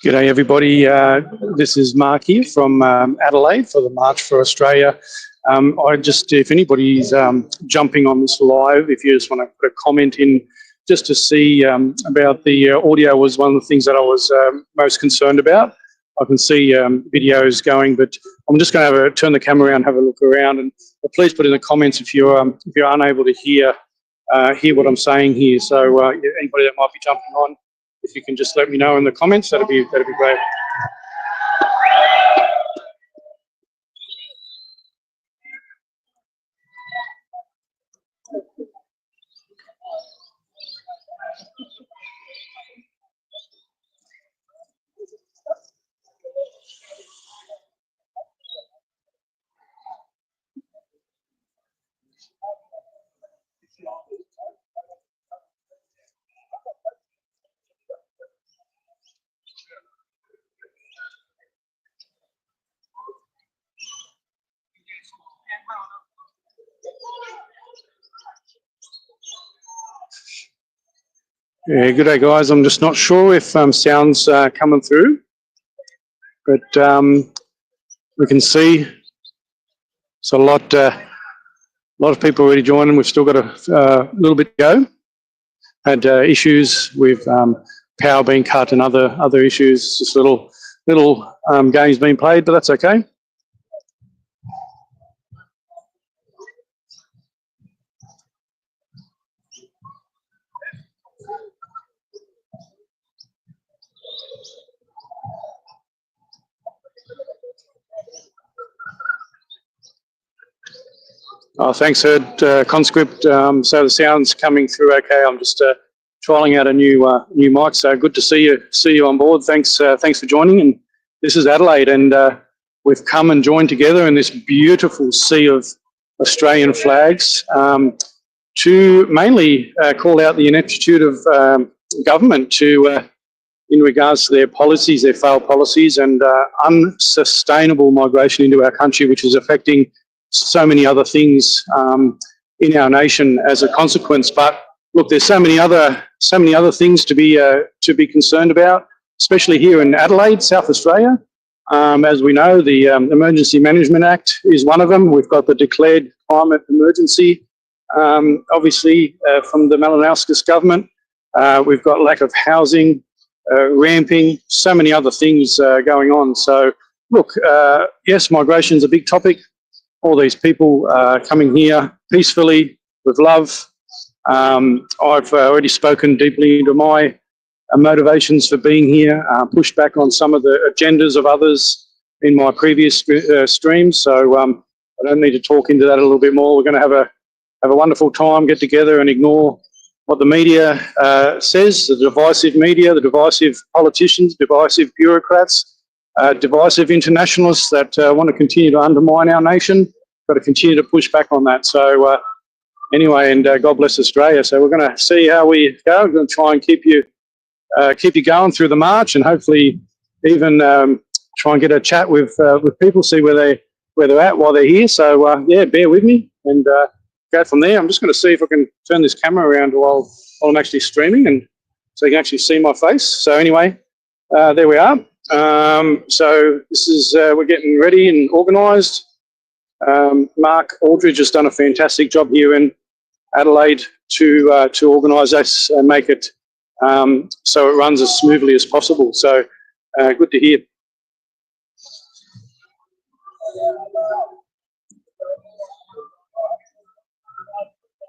G'day everybody, this is Mark here from Adelaide for the March for Australia. If anybody's jumping on this live, if you just want to put a comment in just to see about the audio was one of the things that I was most concerned about. I can see videos going, but I'm just going to turn the camera around, have a look around, and please put in the comments if you're unable to hear what I'm saying here. So anybody that might be jumping on, if you can just let me know in the comments, that'd be great. Yeah, good day, guys. I'm just not sure if sound's coming through, but we can see it's a lot of people already joining. We've still got a little bit to go. Had issues with power being cut and other issues. Just little games being played, but that's okay. Oh, thanks, Herd. Conscript. So the sound's coming through okay. I'm just trialing out a new mic. So good to see you on board. Thanks for joining. And this is Adelaide, and we've come and joined together in this beautiful sea of Australian flags to mainly call out the ineptitude of government in regards to their policies, their failed policies, and unsustainable migration into our country, which is affecting so many other things in our nation as a consequence. But look, there's so many other things to be concerned about, especially here in Adelaide, South Australia. As we know, the Emergency Management Act is one of them. We've got the declared climate emergency, obviously from the Malinowskis government. We've got lack of housing, ramping, so many other things going on. So look, yes, migration is a big topic. All these people coming here peacefully with love. I've already spoken deeply into my motivations for being here, pushed back on some of the agendas of others in my previous streams. So I don't need to talk into that a little bit more. We're going to have a wonderful time, get together and ignore what the media says, the divisive media, the divisive politicians, divisive bureaucrats, divisive internationalists that want to continue to undermine our nation. Got to continue to push back on that. So anyway, and God bless Australia. So we're going to see how we go. We're going to try and keep you going through the march, and hopefully even try and get a chat with people, see where they're at while they're here. So yeah, bear with me and go from there. I'm just going to see if I can turn this camera around while I'm actually streaming, and so you can actually see my face. So anyway, there we are. So this is we're getting ready and organised. Mark Aldridge has done a fantastic job here in Adelaide to organise this and make it so it runs as smoothly as possible. So good to hear.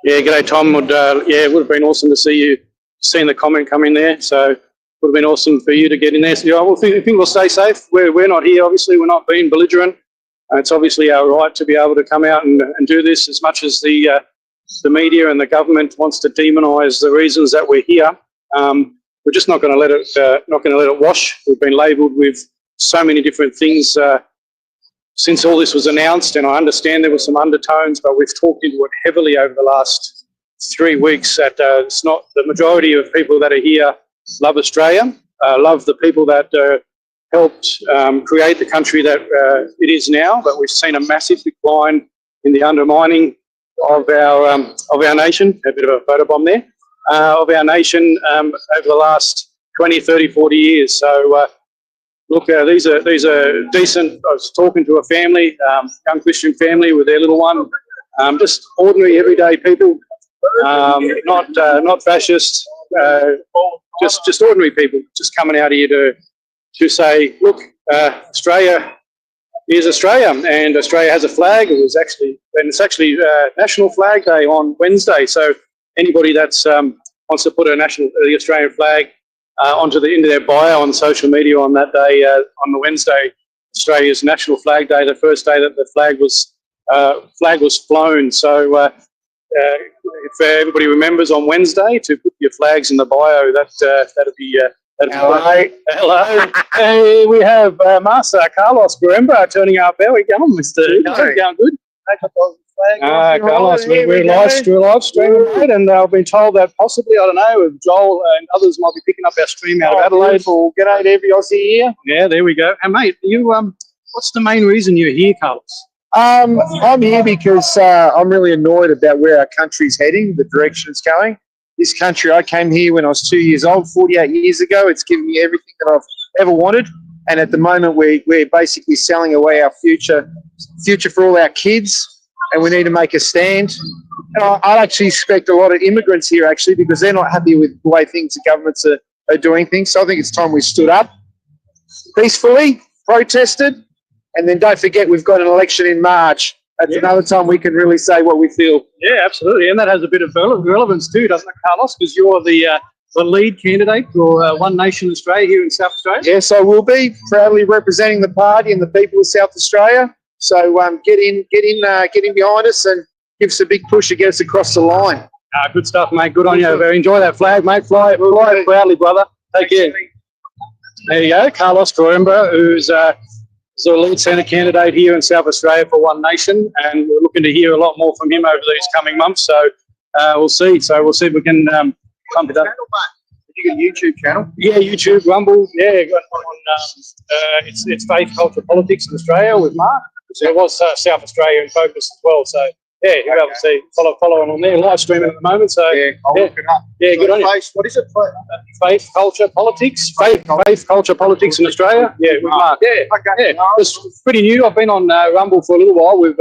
Yeah, g'day Tom. It would have been awesome to see you, seeing the comment come in there. So it would have been awesome for you to get in there. So I think we'll stay safe. We're not here, obviously. We're not being belligerent. It's obviously our right to be able to come out and do this, as much as the media and the government wants to demonise the reasons that we're here. We're just not going to let it wash. We've been labelled with so many different things since all this was announced, and I understand there were some undertones, but we've talked into it heavily over the last 3 weeks. That it's not the majority of people that are here love Australia, love the people that helped create the country that it is now. But we've seen a massive decline in the undermining of our nation. A bit of a photobomb there. Of our nation over the last 20, 30, 40 years. So look, these are decent. I was talking to a family, young Christian family with their little one, just ordinary, everyday people, not fascists, just ordinary people, just coming out here to say, look, Australia is Australia, and Australia has a flag. It's actually National Flag Day on Wednesday. So anybody that's wants to put the Australian flag into their bio on social media on that day, on the Wednesday, Australia's National Flag Day, the first day that the flag was flown. So if everybody remembers on Wednesday to put your flags in the bio, that'd be. Hello. Hey, we have Master Carlos Gueremba turning up. There we go, Mr. Going good. Carlos, we're live streaming, mate, and I've been told that possibly, I don't know, Joel and others might be picking up our stream out of Adelaide. G'day to every Aussie here. Yeah, there we go. And mate, you what's the main reason you're here, Carlos? I'm here because I'm really annoyed about where our country's heading, the direction it's going. This country, I came here when I was 2 years old, 48 years ago. It's given me everything that I've ever wanted. And at the moment, we're basically selling away our future for all our kids. And we need to make a stand. And I actually expect a lot of immigrants here, actually, because they're not happy with the way the governments are doing things. So I think it's time we stood up peacefully, protested, and then don't forget we've got an election in March. That's another time we can really say what we feel. Yeah, absolutely. And that has a bit of relevance too, doesn't it, Carlos? Because you're the lead candidate for One Nation Australia here in South Australia. Yes, I will be, proudly representing the party and the people of South Australia. So get in behind us and give us a big push to get us across the line. Good stuff, mate. Good on you. Enjoy that flag, mate. Fly it proudly, brother. Take care. There you go, Carlos Gueremba, who's the lead centre candidate here in South Australia for One Nation, and we're looking to hear a lot more from him over these coming months. So we'll see. So we'll see if we can pump it up. You got a YouTube channel? Yeah, YouTube, Rumble. Yeah, got one on. It's Faith, Culture, Politics in Australia with Mark. So it was South Australia in focus as well. So yeah, you'll be able to see follow on there. Live streaming at the moment. So I'll look it up. Yeah, good on you. What is it? Faith, Culture, Politics. Faith, Culture, Politics in Australia. Yeah, with Mark. Yeah, okay. Yeah, it's pretty new. I've been on Rumble for a little while with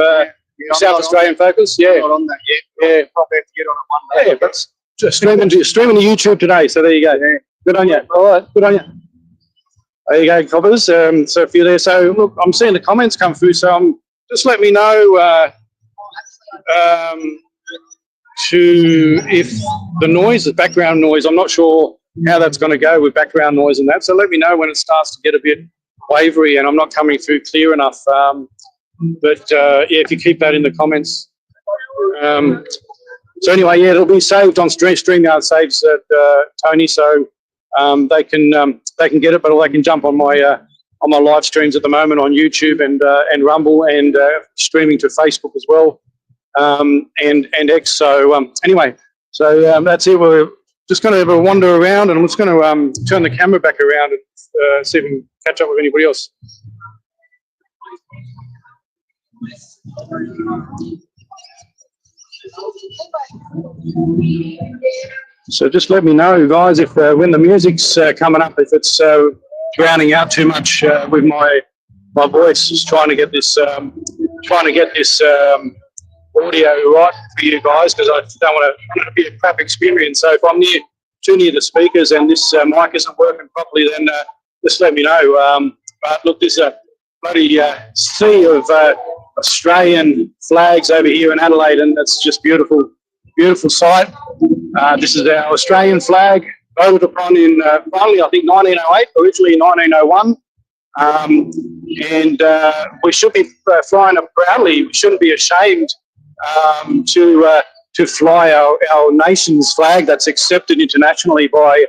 South Australian focus. Yeah, I'm not on that yet. Yeah, probably have to get on it one day. Yeah, but just streaming to YouTube today. So there you go. Yeah. Good on you. All right, good on you. There you go, coppers. So if you're there, so look, I'm seeing the comments come through. So just let me know if the noise, the background noise. I'm not sure how that's going to go with background noise and that. So let me know when it starts to get a bit wavery and I'm not coming through clear enough. If you keep that in the comments. So anyway, yeah, it'll be saved on StreamYard saves Tony, so they can get it, but they can jump on my live streams at the moment on YouTube and Rumble and streaming to Facebook as well, and X. So anyway, so that's it. We're just going to have a wander around, and I'm just going to turn the camera back around and see if we can catch up with anybody else. So just let me know, guys, if when the music's coming up, if it's drowning out too much with my voice. Just trying to get this audio right for you guys because I don't want it to be a crap experience. So if I'm too near the speakers and this mic isn't working properly, then just let me know. But look, there's a bloody sea of Australian flags over here in Adelaide, and that's just beautiful, beautiful sight. This is our Australian flag, voted upon in finally, I think 1908, originally 1901. And we should be flying it proudly. We shouldn't be ashamed to fly our nation's flag that's accepted internationally by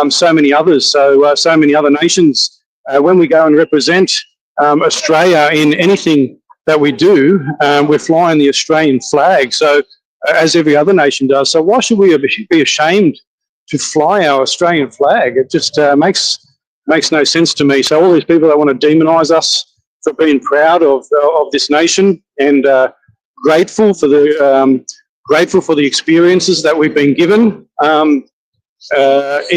so many others. So many other nations. When we go and represent Australia in anything that we do, we're flying the Australian flag. So as every other nation does. So why should we be ashamed to fly our Australian flag? It just makes no sense to me. So all these people that want to demonise us for being proud of this nation and grateful for the experiences that we've been given in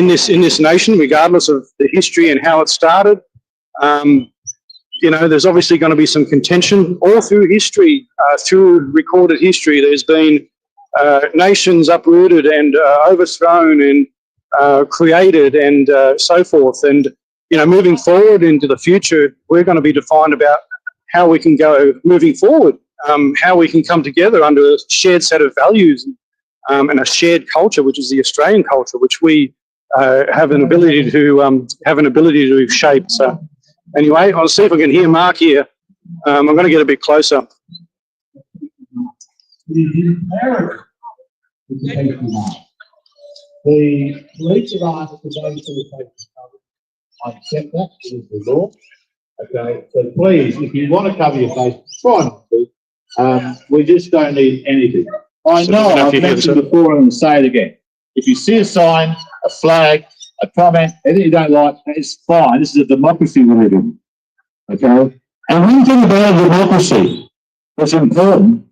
this nation, regardless of the history and how it started. There's obviously going to be some contention all through history, through recorded history. There's been nations uprooted and overthrown and created and so forth. And moving forward into the future, we're going to be defined about how we can go moving forward, how we can come together under a shared set of values and a shared culture, which is the Australian culture, which we have an ability to shape. So anyway, I'll see if I can hear Mark here. I'm going to get a bit closer. The police have asked for those who take the cover. I accept that, it is the law. Okay, so please, if you want to cover your face, try not to. We just don't need anything. I know I've mentioned before and I'm going to say it again. If you see a sign, a flag, a comment, anything you don't like, it's fine. This is a democracy we live in. Okay? And one thing about democracy that's important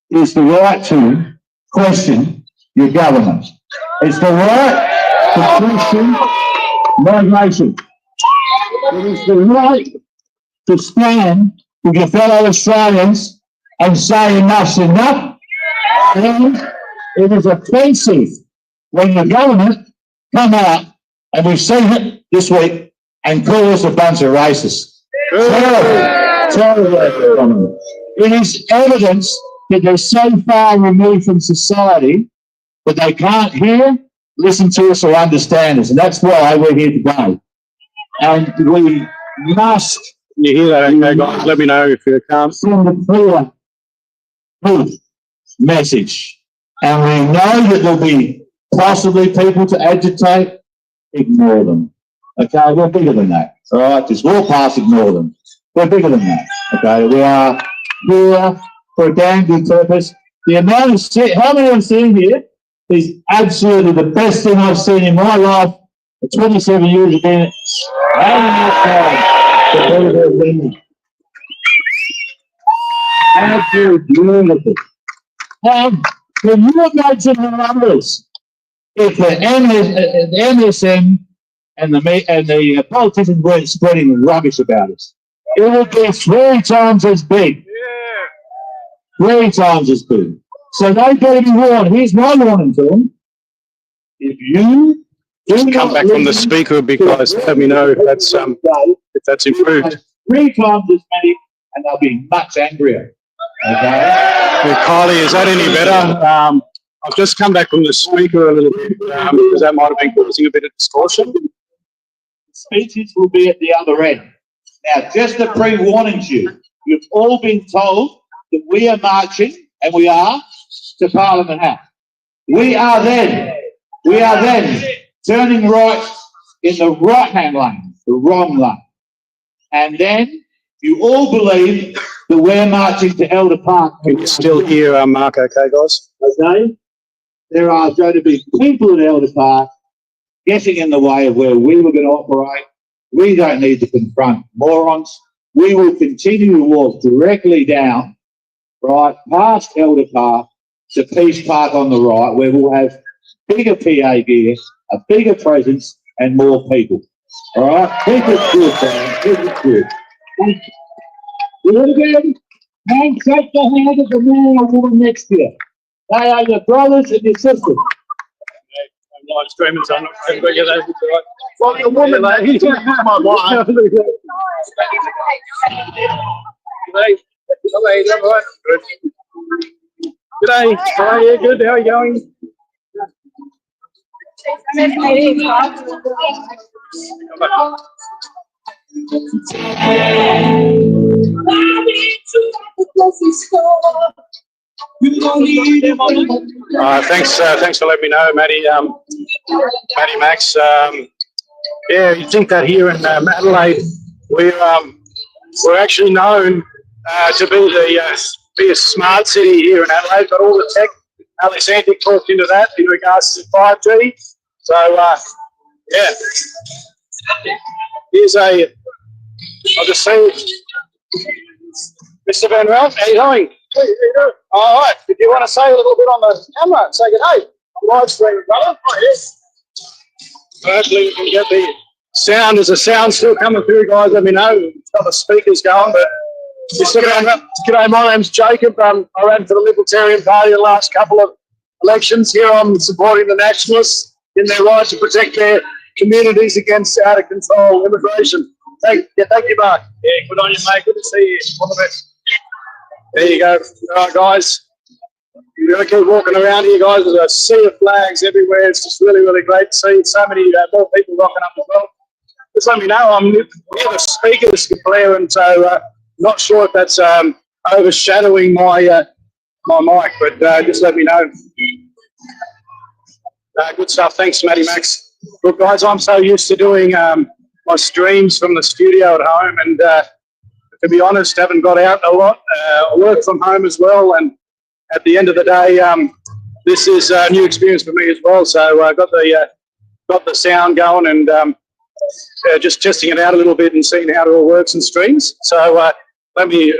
is the right to question your government. It's the right to question migration. It is the right to stand with your fellow Australians and say enough's enough. And it is offensive when the government come out, and we've seen it this week, and call us a bunch of racists. Terrible. It is evidence that they're so far removed from society that they can't hear, listen to us, or understand us. And that's why we're here today. And we must... Can you hear that? Okay, guys, let me know if you can't. Send a clear message. And we know that there'll be possibly people to agitate. Ignore them. Okay, we're bigger than that. All right, just walk past, ignore them. We're bigger than that. Okay, we are here for a damn good purpose. The amount of how many I've seen here is absolutely the best thing I've seen in my life. For 27 years of being absolutely beautiful. And can you imagine the numbers if the MSM and the politicians weren't spreading rubbish about us? It would be 3 times as big. 3 times as big. So they better be warned. Here's my warning to them. If you just come back from the speaker a bit, guys. Let me know if that's improved. 3 times as many, and they'll be much angrier. Okay. Well, Kylie, is that any better? I've just come back from the speaker a little bit because that might have been causing a bit of distortion. Speeches will be at the other end. Now, just a pre-warning to you, you've all been told that we are marching, and we are, to Parliament House. We are then turning right in the right-hand lane, the wrong lane. And then you all believe that we're marching to Elder Park. Can you still hear Mark okay, guys? Okay. There are going to be people at Elder Park getting in the way of where we were going to operate. We don't need to confront morons. We will continue to walk directly down, right, past Elder Park to Peace Park on the right, where we'll have bigger PA gear, a bigger presence, and more people. All right? Keep it good, man. Keep it good. Do it again. And shake the hand of the man or woman next to you. They are your brothers and your sisters. I'm live streaming, so I'm not going to get over to right. Well, the woman, my wife. G'day. Hello, you all right? Good. G'day. How are you? Good. How are you going? Thanks for letting me know, Matty. Matty Max. Yeah, you think that here in Adelaide, we're actually known to be a smart city here in Adelaide. Got all the tech. Alex Antic talked into that in regards to 5G. So yeah, I'll just see Mr. Van Ralph. How you going? All right. If you want to say a little bit on the camera, say good hey. Live stream, brother. Oh, yes. Hopefully we can get the sound. Is the sound still coming through, guys? Let me know. It's got the speakers going, but Mr. Van Ralph. G'day, my name's Jacob. I ran for the Libertarian Party the last couple of elections. Here I'm supporting the Nationalists in their right to protect their communities against out-of-control immigration. Thank you, Mark. Yeah, good on you, mate. Good to see you. All the best. There you go. All right, guys. You're going to keep walking around here, guys. There's a sea of flags everywhere. It's just really, really great to see so many more people rocking up as well. Just let me know. I'm near the speakers, Claire, and so not sure if that's overshadowing my my mic, but just let me know. Good stuff. Thanks, Matty Max. Look, guys, I'm so used to doing my streams from the studio at home, and to be honest, haven't got out a lot. I work from home as well, and at the end of the day, this is a new experience for me as well. So I got the sound going, and just testing it out a little bit and seeing how it all works and streams. So let me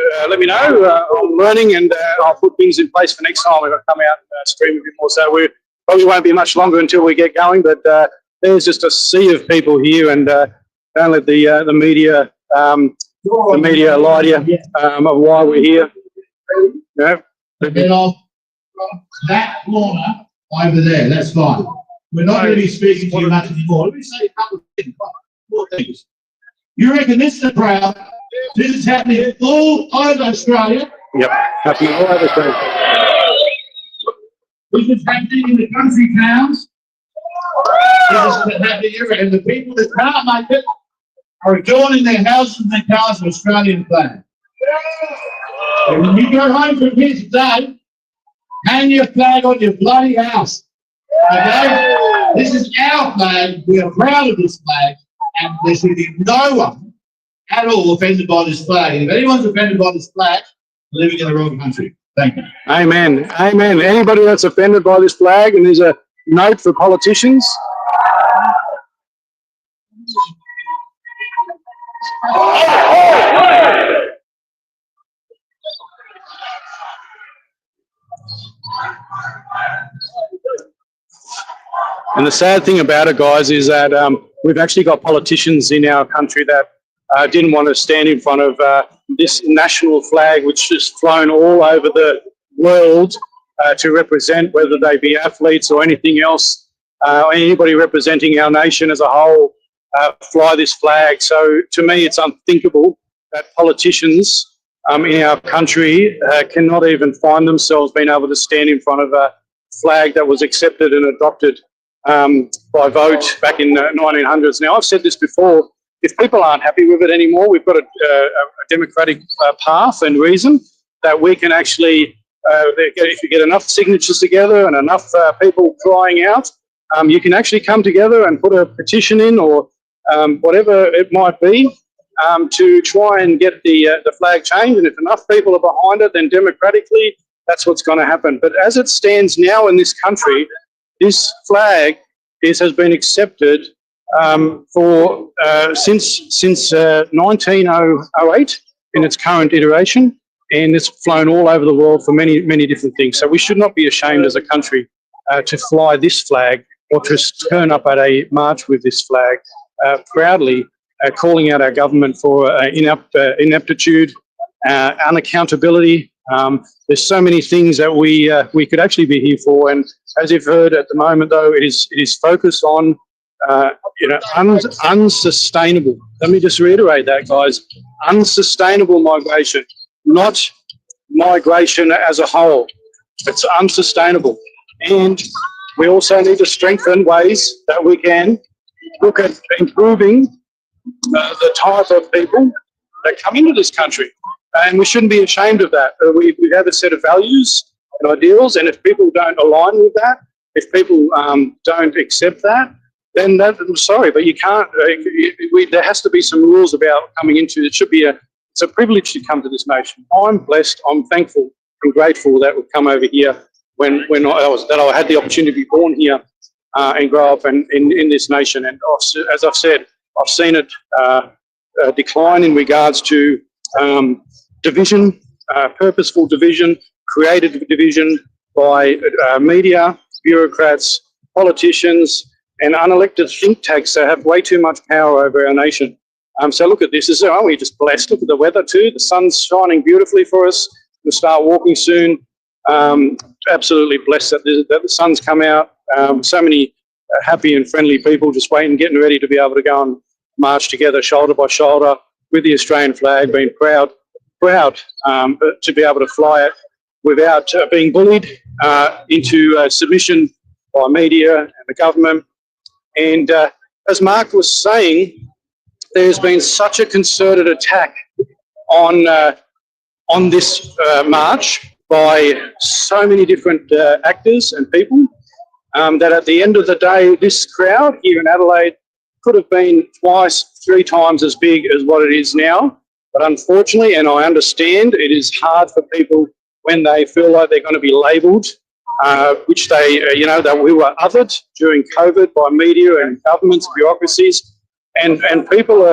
know. I'm learning, and I'll put things in place for next time if I come out and stream a bit more. So we probably won't be much longer until we get going. But there's just a sea of people here, and don't let the media lie to you of why we're here. Yeah. Get off that corner over there. That's fine. We're not going to be speaking to you much anymore. Let me say a couple of things. More things. You reckon this is a crowd? This is happening all over Australia. Yep, happening all over Australia. This is happening in the country towns. This is happening everywhere. And the people that can't make it are adorning their houses and their cars with Australian flag. And when you go home from here today, hang your flag on your bloody house. Okay? This is our flag. We are proud of this flag. And there should be no one at all offended by this flag. And if anyone's offended by this flag, they're living in the wrong country. Thank you. Amen. Amen. Anybody that's offended by this flag, and there's a note for politicians. And the sad thing about it, guys, is that we've actually got politicians in our country that didn't want to stand in front of this national flag, which is flown all over the world to represent, whether they be athletes or anything else, anybody representing our nation as a whole, fly this flag. So to me, it's unthinkable that politicians in our country cannot even find themselves being able to stand in front of a flag that was accepted and adopted by vote back in the 1900s. Now, I've said this before, if people aren't happy with it anymore, we've got a democratic path and reason that we can actually, if you get enough signatures together and enough people crying out, you can actually come together and put a petition in or whatever it might be to try and get the flag changed. And if enough people are behind it, then democratically, that's what's going to happen. But as it stands now in this country, this flag has been accepted for since 1908 in its current iteration, and it's flown all over the world for many, many different things. So we should not be ashamed as a country to fly this flag or to turn up at a march with this flag proudly, calling out our government for ineptitude unaccountability. There's so many things that we could actually be here for, and as you've heard at the moment, though, it is focused on unsustainable. Let me just reiterate that, guys. Unsustainable migration, not migration as a whole. It's unsustainable. And we also need to strengthen ways that we can look at improving the type of people that come into this country. And we shouldn't be ashamed of that. We have a set of values and ideals, and if people don't align with that, if people don't accept that, then I'm sorry, but you can't. There has to be some rules about coming into. It's a privilege to come to this nation. I'm blessed. I'm thankful and grateful that we've come over here when I had the opportunity to be born here and grow up in this nation. And as I've said, I've seen it decline in regards to division, purposeful division, created division by media, bureaucrats, politicians, and unelected think tanks that have way too much power over our nation. So look at this. Aren't we just blessed? Look at the weather too. The sun's shining beautifully for us. We'll start walking soon. Absolutely blessed that the sun's come out. So many happy and friendly people just waiting, getting ready to be able to go and march together shoulder by shoulder with the Australian flag, being proud to be able to fly it without being bullied into submission by media and the government. And as Mark was saying, there's been such a concerted attack on this march by so many different actors and people that at the end of the day, this crowd here in Adelaide could have been twice, 3 times as big as what it is now. But unfortunately, and I understand, it is hard for people when they feel like they're going to be labelled, which that we were othered during COVID by media and governments, bureaucracies, and people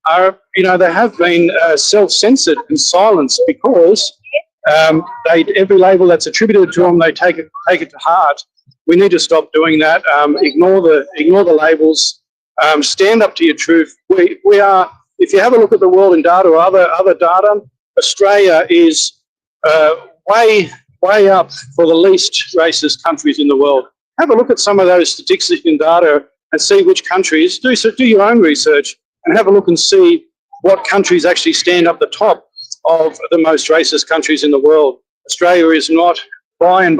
are they have been self-censored and silenced because every label that's attributed to them, they take it to heart. We need to stop doing that. Ignore the labels. Stand up to your truth. We are. If you have a look at the world in data or other data, Australia is way up for the least racist countries in the world. Have a look at some of those statistics and data and see which countries. Do your own research and have a look and see what countries actually stand up the top of the most racist countries in the world. Australia is not. By and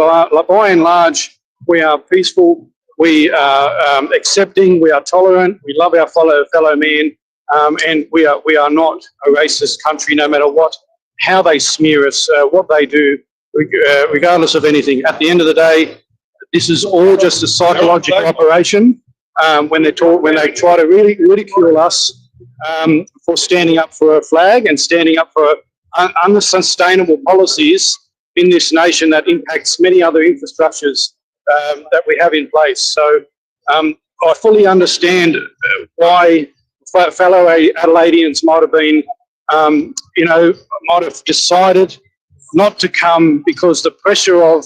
large, we are peaceful. We are accepting. We are tolerant. We love our fellow man. And we are not a racist country, no matter how they smear us, what they do, regardless of anything. At the end of the day, this is all just a psychological operation. When they try to really ridicule us for standing up for a flag and standing up for unsustainable policies in this nation that impacts many other infrastructures that we have in place. So I fully understand why fellow Adelaideans might have been, might have decided not to come because the pressure of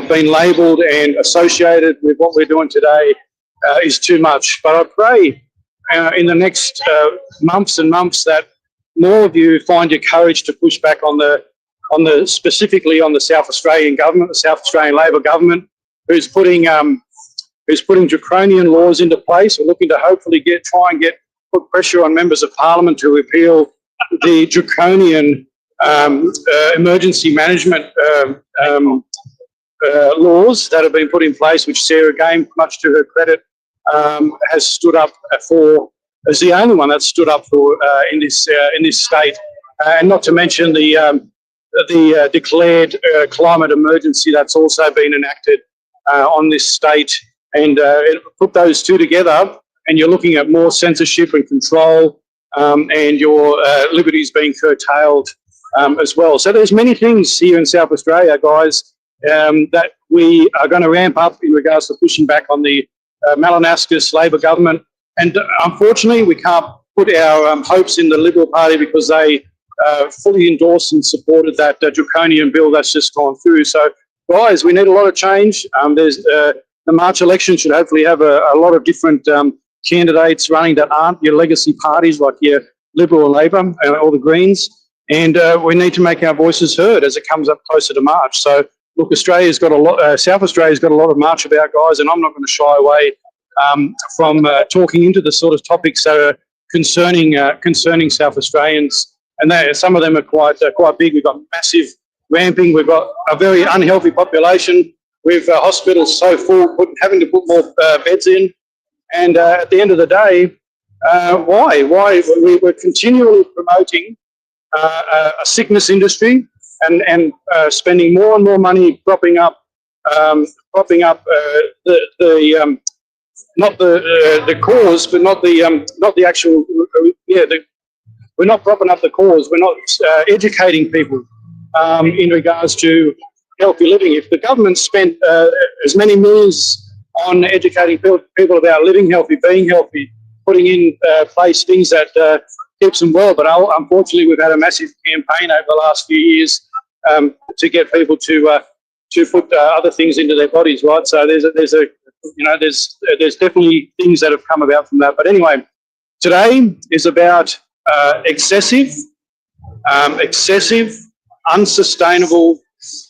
being labelled and associated with what we're doing today is too much. But I pray in the next months and months that more of you find your courage to push back specifically on the South Australian government, the South Australian Labor government, who's putting draconian laws into place. We're looking to hopefully put pressure on members of Parliament to repeal the draconian emergency management laws that have been put in place, which Sarah Game, much to her credit, has stood up for, as the only one that's stood up for in this state, and not to mention the declared climate emergency that's also been enacted on this state. And put those two together, and you're looking at more censorship and control, and your liberties being curtailed as well. So there's many things here in South Australia, guys, that we are going to ramp up in regards to pushing back on the Malinascus Labor government. And unfortunately, we can't put our hopes in the Liberal Party because they fully endorsed and supported that draconian bill that's just gone through. So, guys, we need a lot of change. The March election should hopefully have a lot of different candidates running that aren't your legacy parties like your Liberal or Labor, or the Greens, and we need to make our voices heard as it comes up closer to March. So, look, Australia's got a lot. South Australia's got a lot of march about, guys, and I'm not going to shy away from talking into the sort of topics that are concerning South Australians, and some of them are quite big. We've got massive ramping. We've got a very unhealthy population. We've hospitals so full, having to put more beds in, and at the end of the day, why? We're continually promoting a sickness industry and spending more and more money propping up not the cause, but not the actual we're not propping up the cause. We're not educating people in regards to healthy living. If the government spent as many millions on educating people about living healthy, being healthy, putting in place things that keeps them well, but unfortunately we've had a massive campaign over the last few years to get people to put other things into their bodies, right? So there's definitely things that have come about from that. But anyway, today is about excessive, unsustainable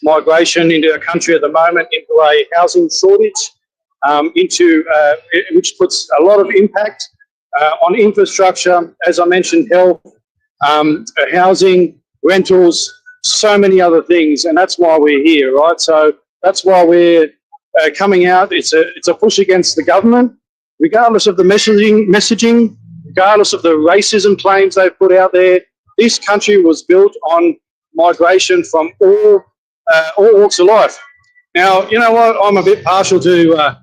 migration into a country at the moment, into a housing shortage, which puts a lot of impact on infrastructure, as I mentioned, health, housing, rentals, so many other things, and that's why we're here, right? So that's why we're coming out. It's a push against the government, regardless of the messaging, regardless of the racism claims they've put out there. This country was built on migration from all walks of life. Now, you know what? I'm a bit partial to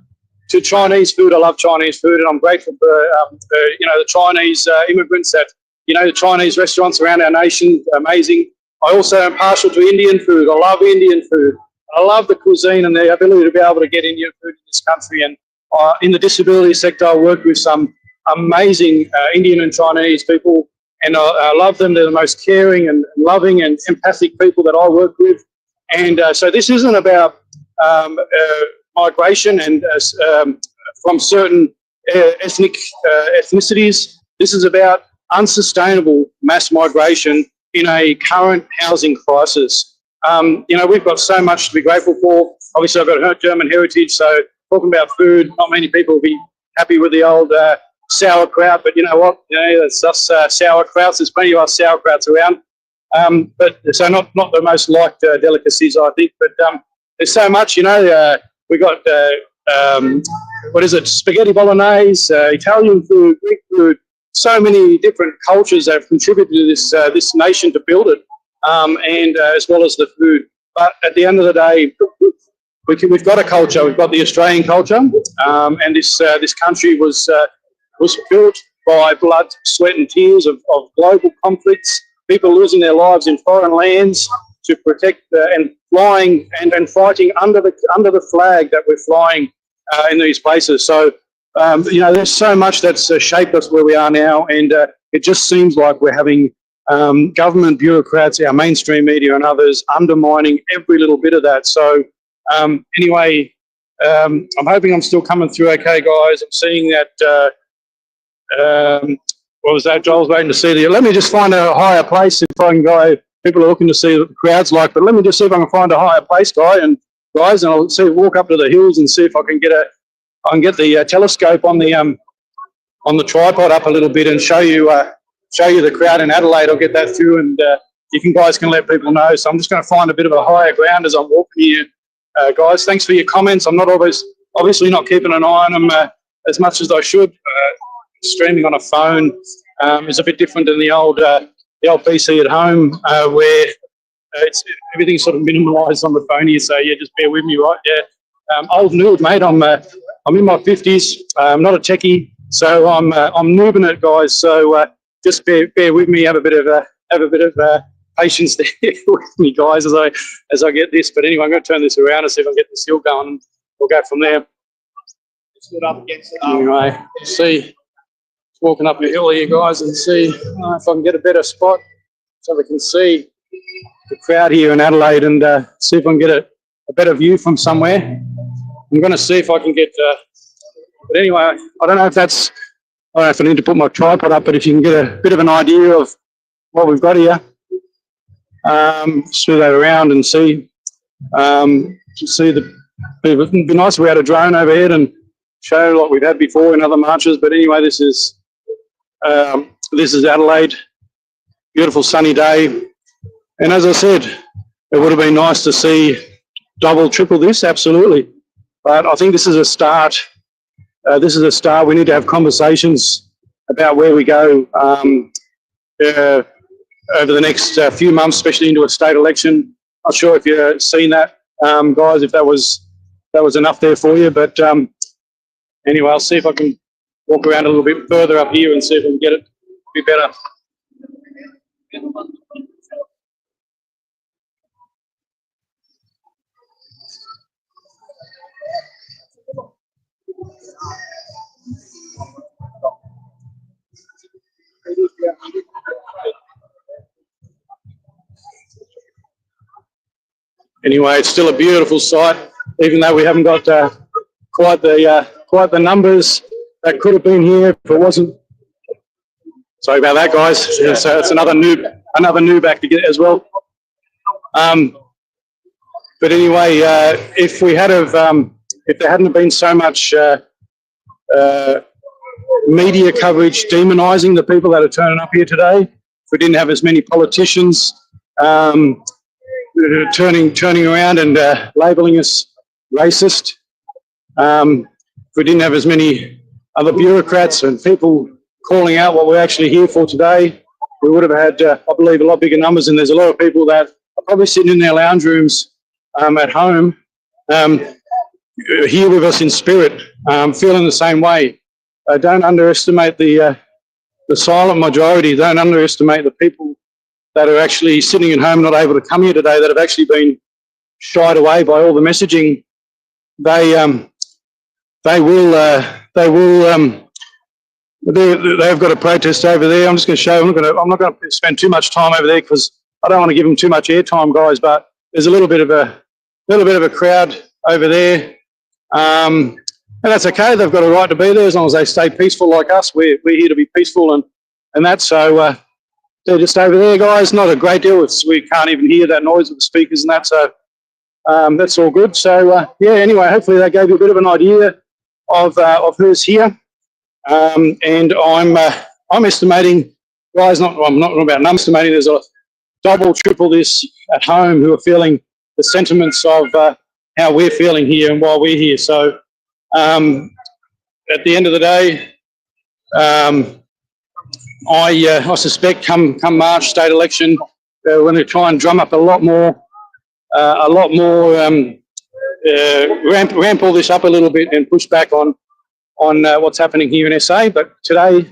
Chinese food. I love Chinese food, and I'm grateful for the Chinese immigrants that the Chinese restaurants around our nation. Amazing. I also am partial to Indian food. I love Indian food. I love the cuisine and the ability to be able to get Indian food in this country. And in the disability sector, I work with some amazing Indian and Chinese people, and I love them. They're the most caring and loving and empathic people that I work with. And so this isn't about migration and from certain ethnicities. This is about unsustainable mass migration in a current housing crisis. We've got so much to be grateful for. Obviously, I've got a German heritage, so talking about food, not many people will be happy with the old sauerkraut, but you know what? It's us sauerkrauts. There's plenty of us sauerkrauts around. But so not the most liked delicacies, I think. But there's so much, we got spaghetti bolognese, Italian food, Greek food. So many different cultures that have contributed to this nation to build it, and as well as the food. But at the end of the day, we've got a culture. We've got the Australian culture, and this country was built by blood, sweat, and tears of global conflicts. People losing their lives in foreign lands to protect and flying and fighting under the flag that we're flying in these places. So. There's so much that's shaped us where we are now, and it just seems like we're having government bureaucrats, our mainstream media and others undermining every little bit of that. So anyway, I'm hoping I'm still coming through okay, guys. I'm seeing that, what was that? Joel's waiting to see the, let me just find a higher place if I can go. People are looking to see what the crowd's like, but let me just see if I can find a higher place, guys, and I'll walk up to the hills and see if I can get the telescope on the tripod up a little bit and show you the crowd in Adelaide. I'll get that through, and you guys can let people know. So I'm just going to find a bit of a higher ground as I'm walking here, guys. Thanks for your comments. I'm not obviously not keeping an eye on them as much as I should. Streaming on a phone is a bit different than the old PC at home, where everything's sort of minimalised on the phone here. So yeah, just bear with me, right? Yeah, old nude, mate. I'm in my 50s. I'm not a techie, so I'm noobing it, guys. So just bear with me. Have a bit of patience there with me, guys, as I get this. But anyway, I'm going to turn this around and see if I can get this hill going, and we'll go from there. Just get up against it. Anyway, see, walking up a hill here, guys, and see if I can get a better spot so we can see the crowd here in Adelaide, and see if I can get a better view from somewhere. I'm going to see if I can get, but anyway, I don't know if that's I don't know if I need to put my tripod up, but if you can get a bit of an idea of what we've got here, smooth that around and see the. It would be nice if we had a drone overhead and show like we've had before in other marches. But anyway, this is Adelaide. Beautiful sunny day, and as I said, it would have been nice to see double, triple this, absolutely. But I think this is a start. This is a start. We need to have conversations about where we go over the next few months, especially into a state election. Not sure if you've seen that, guys, if that was enough there for you. But anyway, I'll see if I can walk around a little bit further up here and see if we can get it a bit better. Anyway, it's still a beautiful sight, even though we haven't got quite the numbers that could have been here if it wasn't. Sorry about that, guys. So it's another noob back to get as well. But anyway, if we had if there hadn't been so much media coverage demonising the people that are turning up here today, if we didn't have as many politicians turning around and labelling us racist, if we didn't have as many other bureaucrats and people calling out what we're actually here for today, we would have had, I believe, a lot bigger numbers. And there's a lot of people that are probably sitting in their lounge rooms at home here with us in spirit, feeling the same way. Don't underestimate the silent majority. Don't underestimate the people that are actually sitting at home not able to come here today, that have actually been shied away by all the messaging. They've got a protest over there. I'm just going to show. I'm not going to spend too much time over there because I don't want to give them too much airtime, guys. But there's a little bit of a crowd over there, and that's okay. They've got a right to be there as long as they stay peaceful like us. We're here to be peaceful and that. So they're just over there, guys. Not a great deal. We can't even hear that noise of the speakers and that. So that's all good. So yeah. Anyway, hopefully that gave you a bit of an idea of who's here. And I'm estimating, guys. I'm not about numbers. Estimating there's a double, triple this at home who are feeling the sentiments of how we're feeling here and why we're here. So at the end of the day, I suspect come March state election, we're going to try and drum up a lot more, ramp all this up a little bit and push back on what's happening here in SA. But today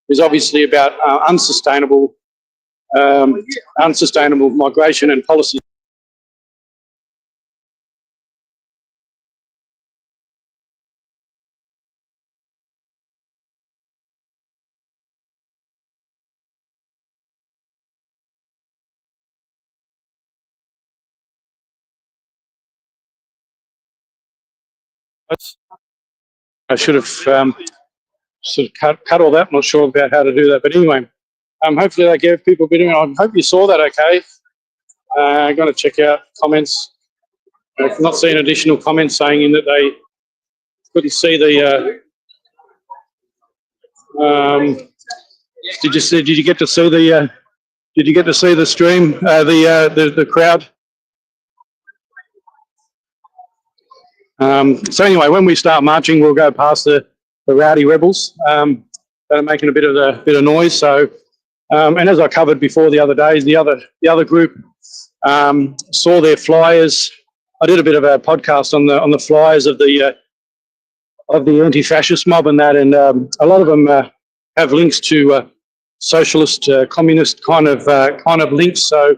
is obviously about unsustainable migration and policy. I should have sort of cut all that. I'm not sure about how to do that, but anyway, hopefully that gave people a bit of. I hope you saw that. Okay, I'm going to check out comments. I've not seen additional comments saying in that they couldn't see the. Did you get to see the? Did you get to see the stream? The crowd. So anyway, when we start marching, we'll go past the rowdy rebels that are making a bit of noise. So, and as I covered before the other days, the other group saw their flyers. I did a bit of a podcast on the flyers of the anti-fascist mob and that, and a lot of them have links to socialist, communist kind of links. So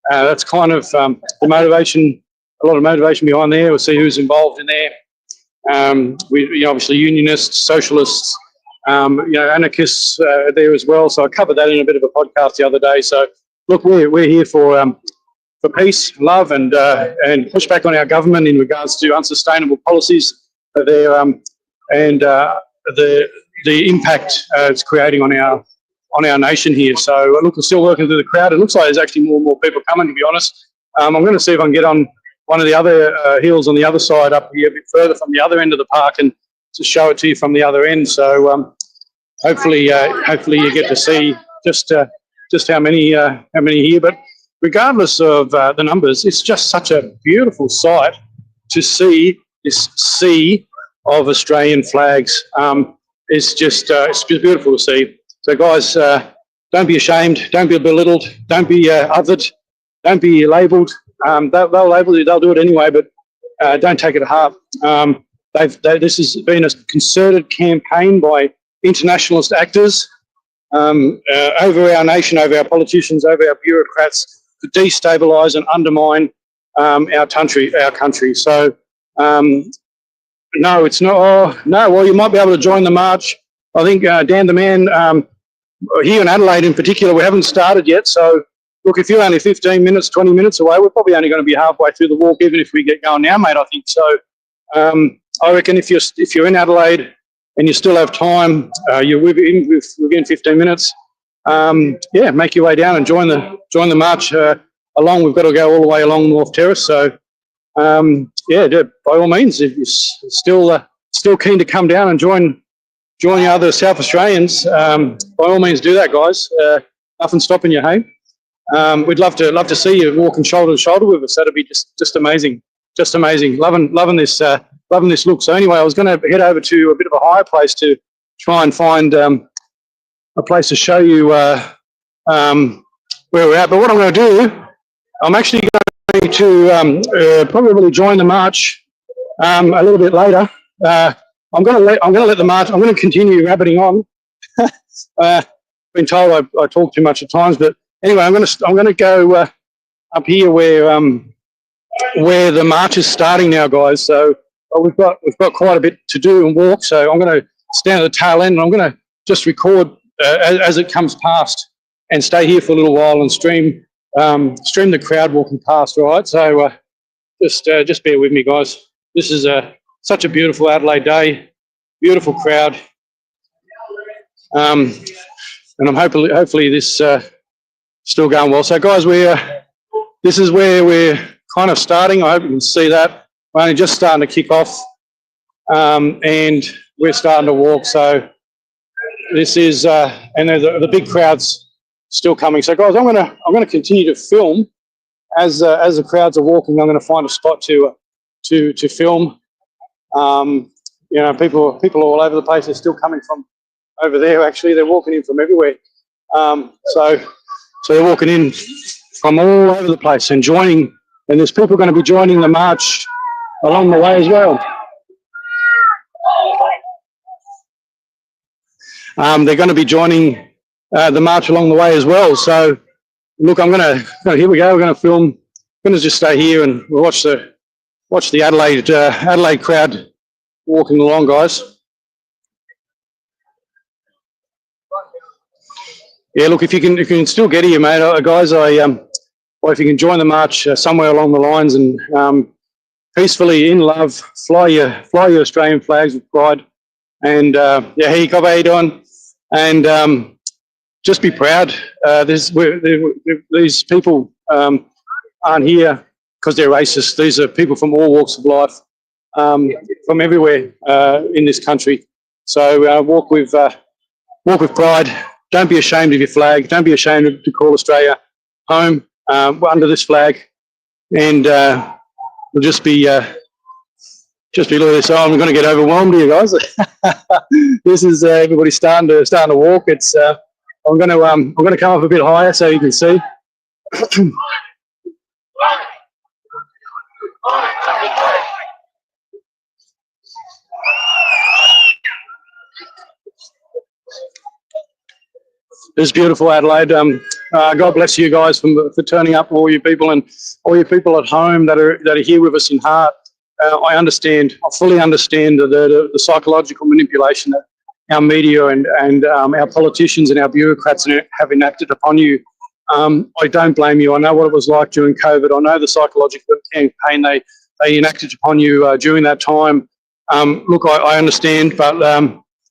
that's kind of the motivation. A lot of motivation behind there. We'll see who's involved in there. We obviously unionists, socialists, anarchists there as well. So I covered that in a bit of a podcast the other day. So look, we're here for peace, love, and push back on our government in regards to unsustainable policies. There and the the impact it's creating on our nation here. So look, we're still working through the crowd. It looks like there's actually more and more people coming, to be honest. I'm going to see if I can get on one of the other hills on the other side up here, a bit further from the other end of the park, and to show it to you from the other end. So hopefully you get to see just how many here. But regardless of the numbers, it's just such a beautiful sight to see this sea of Australian flags. It's beautiful to see. So guys, don't be ashamed, don't be belittled, don't be othered, don't be labelled. They'll label you, they'll do it anyway, but don't take it to heart. This has been a concerted campaign by internationalist actors over our nation, over our politicians, over our bureaucrats to destabilise and undermine our country. So no, it's not. Oh, no, well, you might be able to join the march. I think Dan the Man, here in Adelaide in particular, we haven't started yet. So look, if you're only 15 minutes, 20 minutes away, we're probably only going to be halfway through the walk, even if we get going now, mate, I think. So I reckon if you're in Adelaide and you still have time, you're within 15 minutes, make your way down and join the march along. We've got to go all the way along North Terrace. So by all means, if you're still keen to come down and join the other South Australians, by all means do that, guys. Nothing stopping you, hey? We'd love to see you walking shoulder to shoulder with us. That'd be just amazing, just amazing. Loving this look. So anyway, I was going to head over to a bit of a higher place to try and find a place to show you where we're at. But what I'm going to do, I'm actually going to probably join the march a little bit later. I'm going to let the march. I'm going to continue rabbiting on. Been told I talk too much at times, but anyway, I'm going to go up here where the march is starting now, guys. So we've got quite a bit to do and walk. So I'm going to stand at the tail end, and I'm going to just record as it comes past, and stay here for a little while and stream the crowd walking past. All right. So just bear with me, guys. This is such a beautiful Adelaide day, beautiful crowd, and I'm hopefully this still going well. So guys, this is where we're kind of starting. I hope you can see that. We're only just starting to kick off, and we're starting to walk. So this is, and the big crowd's still coming. So guys, I'm gonna continue to film as the crowds are walking. I'm going to find a spot to film. People are all over the place. They're still coming from over there. Actually, they're walking in from everywhere. So they're walking in from all over the place and joining. And there's people going to be joining the march along the way as well. They're going to be joining the march along the way as well. So look, here we go. We're going to film. I'm going to just stay here and we'll watch the Adelaide crowd walking along, guys. Yeah, look, if you can still get here, mate, guys, or if you can join the march somewhere along the lines and peacefully, in love, fly your Australian flags with pride. And hey, Cobb, how you doing? And just be proud. These people aren't here because they're racist. These are people from all walks of life, from everywhere in this country. So walk with pride. Don't be ashamed of your flag. Don't be ashamed to call Australia home under this flag. And we'll just be look at this. Oh, I'm going to get overwhelmed here, guys. This is everybody starting to walk. It's I'm going to come up a bit higher so you can see. It's beautiful, Adelaide. God bless you guys for turning up, all you people, and all you people at home that are here with us in heart. I fully understand the psychological manipulation that our media and our politicians and our bureaucrats have enacted upon you. I don't blame you. I know what it was like during COVID. I know the psychological campaign they enacted upon you during that time. Look, I understand, but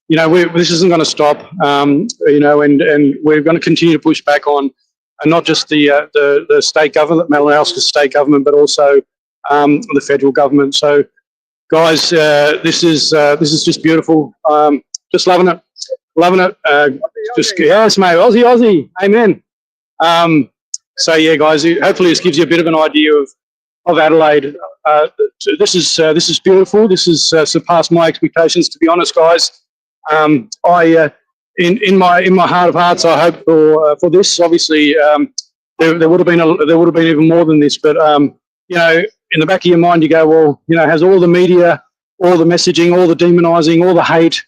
you know, this isn't going to stop. You know, and we're going to continue to push back on, and not just the state government, Malaralska state government, but also the federal government. So, guys, this is just beautiful. Just loving it, loving it. Just yes, mate, Aussie, Aussie, amen. So yeah, guys, hopefully this gives you a bit of an idea of Adelaide. This is beautiful. This has surpassed my expectations, to be honest, guys. In my heart of hearts, I hope for this. Obviously, there would have been even more than this, but you know, in the back of your mind, you go, well, you know, has all the media, all the messaging, all the demonising, all the hate,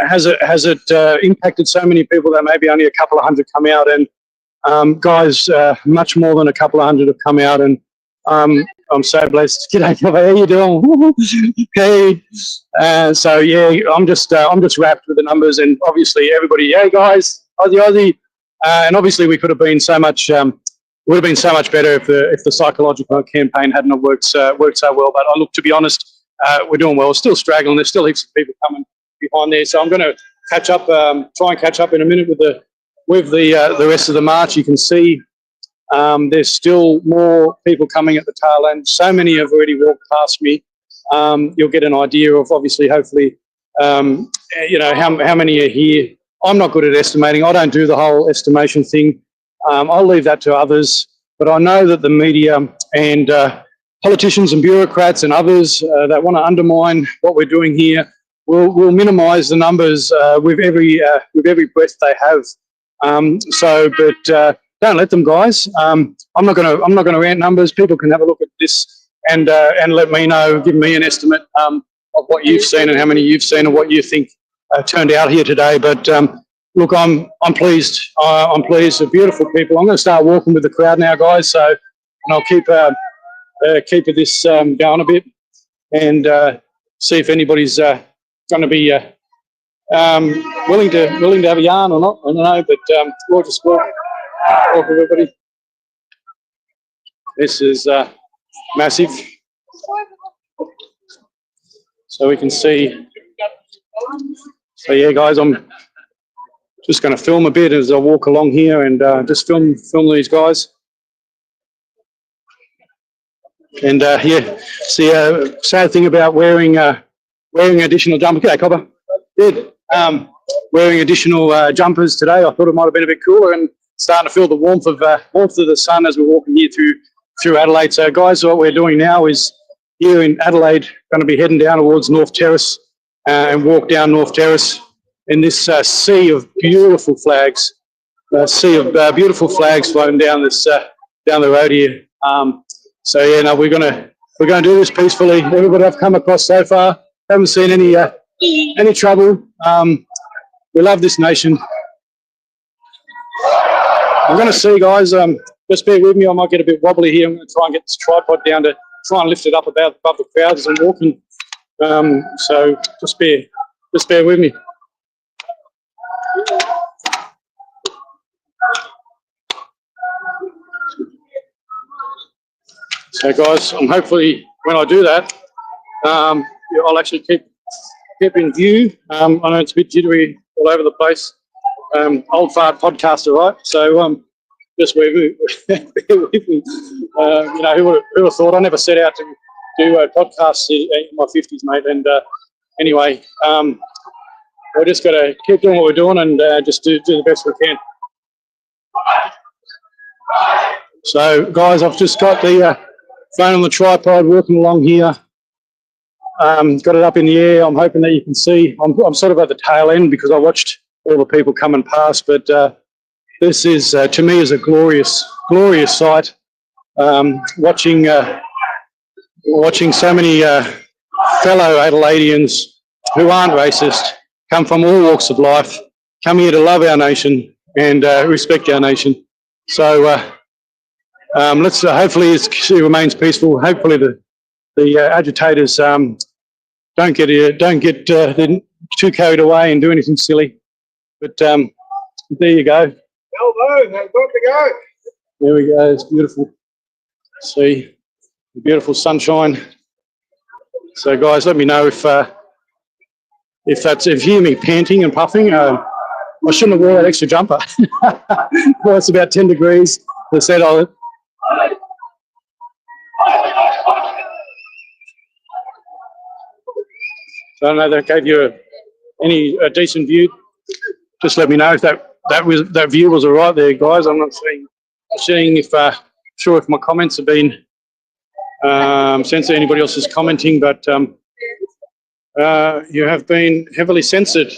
has it impacted so many people that maybe only a couple of hundred come out? And guys, much more than a couple of hundred have come out, and I'm so blessed. G'day, how are you doing? Hey, so yeah, I'm just wrapped with the numbers, and obviously everybody, hey guys, Aussie, Aussie, and obviously we could have been so much. Would have been so much better if the psychological campaign hadn't have worked so well. But look, to be honest, we're doing well. Still straggling. There's still heaps of people coming behind there. So I'm going to catch up, try and catch up in a minute with the rest of the march. You can see there's still more people coming at the tail end. So many have already walked past me. You'll get an idea of, obviously, hopefully, you know, how many are here. I'm not good at estimating. I don't do the whole estimation thing. I'll leave that to others. But I know that the media and politicians and bureaucrats and others that want to undermine what we're doing here will minimise the numbers with every breath they have. But don't let them, guys. I'm not going to rant numbers. People can have a look at this and let me know, give me an estimate of what you've seen and how many you've seen and what you think turned out here today. But look, I'm pleased. I'm pleased. They're beautiful people. I'm going to start walking with the crowd now, guys. So, and I'll keep this going a bit and see if anybody's going to be willing to have a yarn or not. I don't know, but we'll just walk with everybody. This is massive. So we can see. So yeah, guys, I'm just going to film a bit as I walk along here and just film these guys. And yeah, see, sad thing about wearing additional jumpers. G'day, Copper. Good. Wearing additional jumpers today. I thought it might have been a bit cooler and starting to feel the warmth of the sun as we're walking here through Adelaide. So, guys, what we're doing now is here in Adelaide, going to be heading down towards North Terrace and walk down North Terrace in this sea of beautiful flags. Beautiful flags floating down down the road here. So yeah, no, we're gonna do this peacefully. Everybody I've come across so far haven't seen any trouble. We love this nation. I'm going to see, guys. Just bear with me. I might get a bit wobbly here. I'm going to try and get this tripod down to try and lift it up above the crowd as I'm walking. So just bear with me. So, guys, hopefully when I do that, I'll actually keep in view. I know it's a bit jittery all over the place. Old fart podcaster, right? So just bear with me. You know, who would have thought? I never set out to do podcasts in my 50s, mate. And anyway, we're just got to keep doing what we're doing and just do the best we can. So, guys, I've just got the phone on the tripod, walking along here. Got it up in the air. I'm hoping that you can see. I'm sort of at the tail end because I watched all the people coming past. But this is, to me, is a glorious sight. Watching so many fellow Adelaideans who aren't racist, come from all walks of life, come here to love our nation and respect our nation. So let's hopefully it remains peaceful. Hopefully the agitators don't get too carried away and do anything silly. But there you go. Hello, they've got to go. There we go. It's beautiful. See the beautiful sunshine. So, guys, let me know if if you hear me panting and puffing, I shouldn't have worn that extra jumper. Well, it's about 10 degrees. They said I don't know. That gave you a decent view. Just let me know if that view was all right there, guys. I'm not seeing if sure if my comments have been censored. Anybody else is commenting, but you have been heavily censored.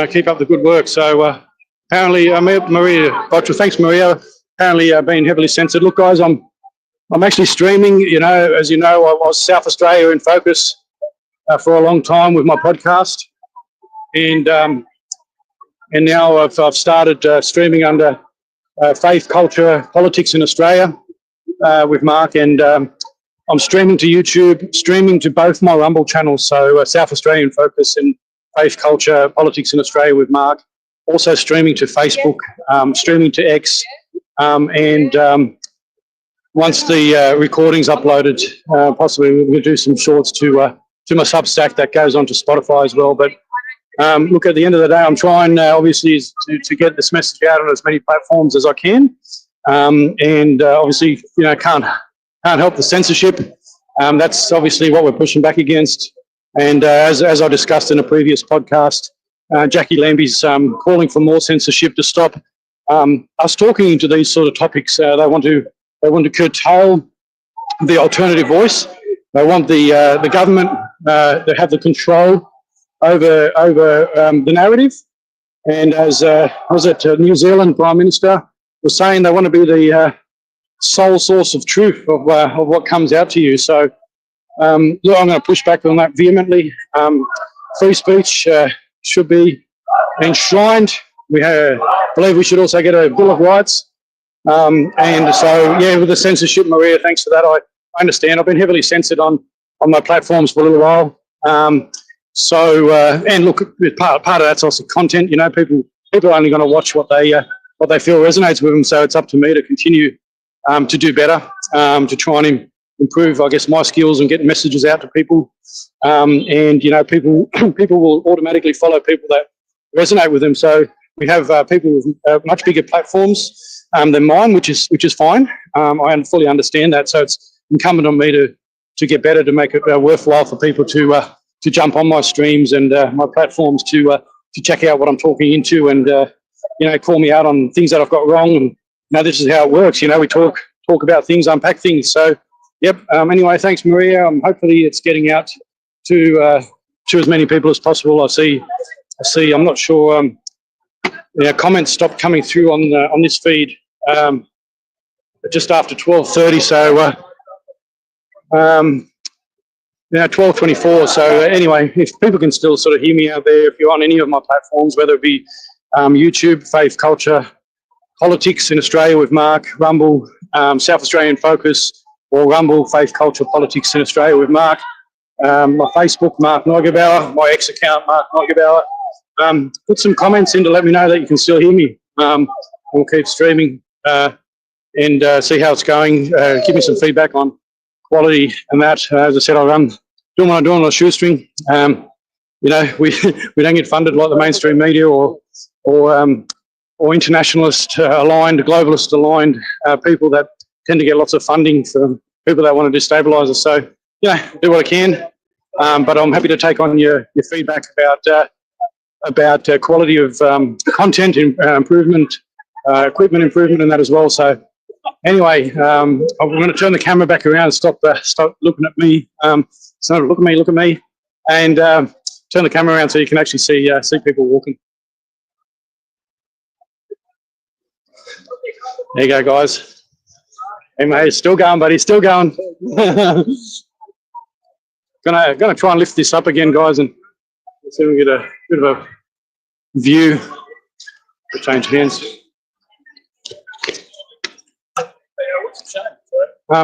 Keep up the good work. So apparently, Maria Botcha, thanks, Maria. Apparently, being heavily censored. Look, guys, I'm actually streaming. You know, as you know, I was South Australia in focus for a long time with my podcast, and now I've started streaming under Faith, Culture, Politics in Australia with Mark, and I'm streaming to YouTube, streaming to both my Rumble channels, so South Australian Focus and Faith, Culture, Politics in Australia with Mark. Also streaming to Facebook, streaming to X, and once the recording's uploaded, possibly we'll do some shorts to my Substack that goes on to Spotify as well. But look, at the end of the day, I'm trying obviously to get this message out on as many platforms as I can, and obviously, you know, can't help the censorship. That's obviously what we're pushing back against. And as I discussed in a previous podcast, Jackie Lambie's calling for more censorship to stop us talking into these sort of topics. They want to curtail the alternative voice. They want the government to have the control over the narrative. And as was it New Zealand Prime Minister was saying, they want to be the sole source of truth of what comes out to you. So look, I'm going to push back on that vehemently. Free speech should be enshrined. We believe we should also get a Bill of Rights. And so, yeah, with the censorship, Maria, thanks for that. I understand. I've been heavily censored on my platforms for a little while. And look, part of that's also content. You know, people are only going to watch what they feel resonates with them. So it's up to me to continue to do better, to try and improve, I guess, my skills and get messages out to people. And you know, people will automatically follow people that resonate with them. So we have people with much bigger platforms than mine, which is fine. I fully understand that. So it's incumbent on me to get better, to make it worthwhile for people to jump on my streams and my platforms to check out what I'm talking into, and you know, call me out on things that I've got wrong. And you know, this is how it works. You know, we talk about things, unpack things. So yep. Anyway, thanks, Maria. Hopefully it's getting out to as many people as possible. I see. I'm not sure. Comments stopped coming through on this feed just after 12:30. So 12:24. So anyway, if people can still sort of hear me out there, if you're on any of my platforms, whether it be YouTube, Faith, Culture, Politics in Australia with Mark, Rumble, South Australian Focus, or Rumble, Faith, Culture, Politics in Australia with Mark, my Facebook, Mark Neugebauer, my X account, Mark Neugebauer. Put some comments in to let me know that you can still hear me. We'll keep streaming and see how it's going. Give me some feedback on quality and that. As I said, I doing what I do on a shoestring. You know, we don't get funded like the mainstream media or internationalist aligned, globalist aligned people that tend to get lots of funding from people that want to destabilise us. So, yeah, do what I can. But I'm happy to take on your feedback about quality of content improvement, equipment improvement, and that as well. So anyway, I'm going to turn the camera back around and stop looking at me. So look at me, and turn the camera around so you can actually see people walking. There you go, guys. Hey, mate, still going, buddy, still going. Gonna try and lift this up again, guys, and see if we can get a bit of a view. We'll change hands.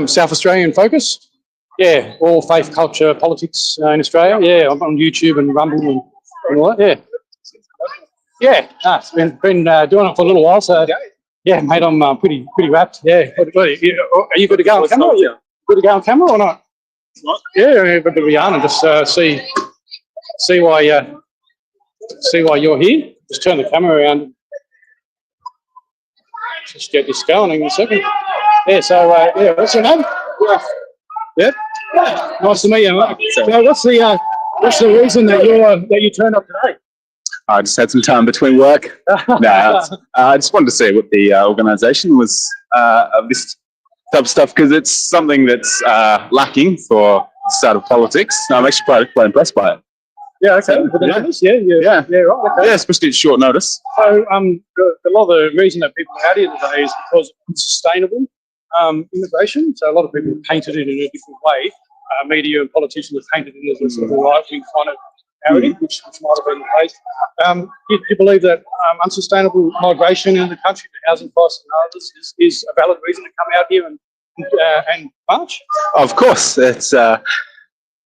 South Australian Focus. Yeah, all faith, culture, politics in Australia. Yeah, I'm on YouTube and Rumble and all that. Yeah. Yeah, it's been doing it for a little while. So yeah, mate, I'm pretty wrapped. Yeah. Are you good to go on camera? Yeah. Good to go on camera or not? What? Yeah, but to be on and just see why see why you're here. Just turn the camera around. Just get this going in a second. Yeah, so, yeah, what's your name? Yep. Nice to meet you, mate. So what's the reason that you turned up today? I just had some time between work. I just wanted to see what the organisation was of this type of stuff, because it's something that's lacking for the start of politics. I'm actually quite impressed by it. Yeah, okay. For the numbers? Yeah, right. Okay. Yeah, especially at short notice. So, a lot of the reason that people are out here today is because it's sustainable immigration. So, a lot of people have painted it in a different way. Media and politicians have painted it as a sort of a right-wing kind of narrative, which might have been the case. Do you believe that unsustainable migration in the country, the housing prices and others, is a valid reason to come out here and march? Of course, it's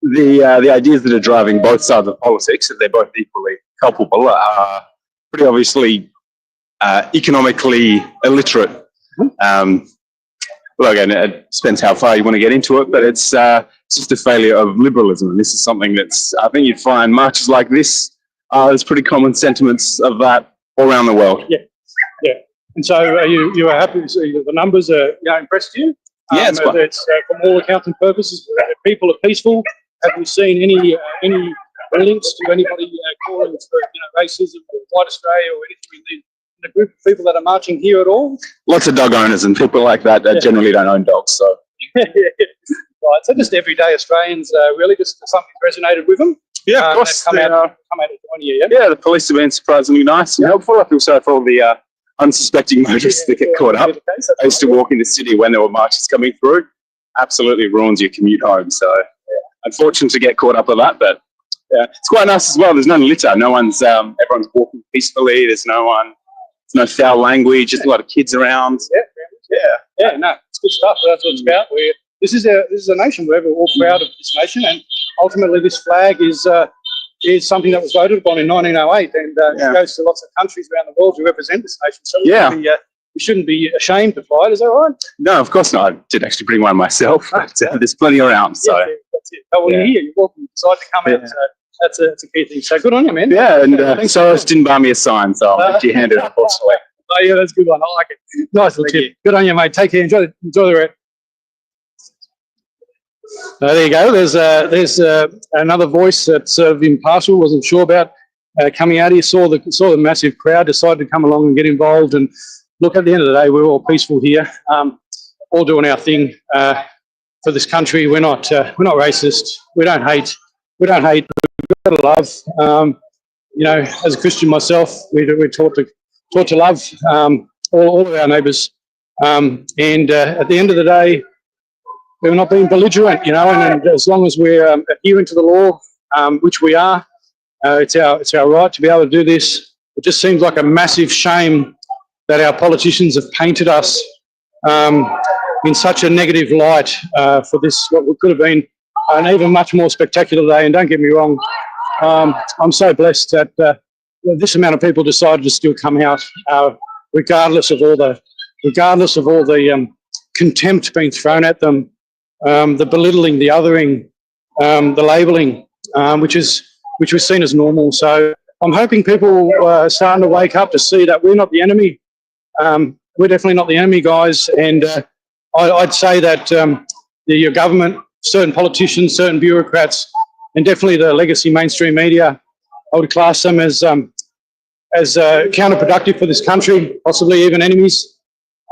the ideas that are driving both sides of politics, that they're both equally culpable, are pretty obviously economically illiterate. Well, again, it depends how far you want to get into it, but it's just a failure of liberalism. And this is something that's, I think you'd find marches like this, there's pretty common sentiments of that all around the world. Yeah. And so you are happy to see that the numbers are impressed you? Yeah, it's quite. It's from all accounting purposes, people are peaceful. Have you seen any links to anybody calling for racism or white Australia or anything in the group of people that are marching here at all? Lots of dog owners and people like that generally don't own dogs. So. Right, so just everyday Australians really just something resonated with them. Yeah, of course. Come out to join you, yeah, the police have been surprisingly nice and helpful. I feel sorry for all the unsuspecting motorists that get caught up. I used to walk in the city when there were marches coming through. Absolutely ruins your commute home. So unfortunate to get caught up with that, but it's quite nice as well. There's no litter. No one's everyone's walking peacefully. There's no foul language. Just a lot of kids around. Yeah. No, it's good stuff. That's what it's about. This is a nation where we're all proud of this nation, and ultimately this flag is something that was voted upon in 1908, and it goes to lots of countries around the world who represent this nation. So we shouldn't be ashamed to fly it. Is that right? No, of course not. I did actually bring one myself, but there's plenty around. So that's it. Oh, well, you're here. You're welcome to come out. So that's a key thing. So good on you, man. Yeah, and Soros didn't buy me a sign, so I'll let you hand it up also. Oh, yeah, that's a good one. I like it. Nice little tip. Good on you, mate. Take care. Enjoy the rest. There you go. There's another voice that's sort of impartial, wasn't sure about coming out here, saw the massive crowd, decided to come along and get involved. And look, at the end of the day, we're all peaceful here, all doing our thing for this country. We're not racist. We don't hate. We've got to love. As a Christian myself, we're taught to love all of our neighbours. And at the end of the day, we're not being belligerent, and as long as we're adhering to the law, which we are, it's our right to be able to do this. It just seems like a massive shame that our politicians have painted us in such a negative light for this, what could have been an even much more spectacular day. And don't get me wrong, I'm so blessed that this amount of people decided to still come out, regardless of all the contempt being thrown at them. The belittling, the othering, the labelling, which was seen as normal. So I'm hoping people are starting to wake up to see that we're not the enemy. We're definitely not the enemy, guys. And I'd say that your government, certain politicians, certain bureaucrats, and definitely the legacy mainstream media, I would class them as counterproductive for this country, possibly even enemies.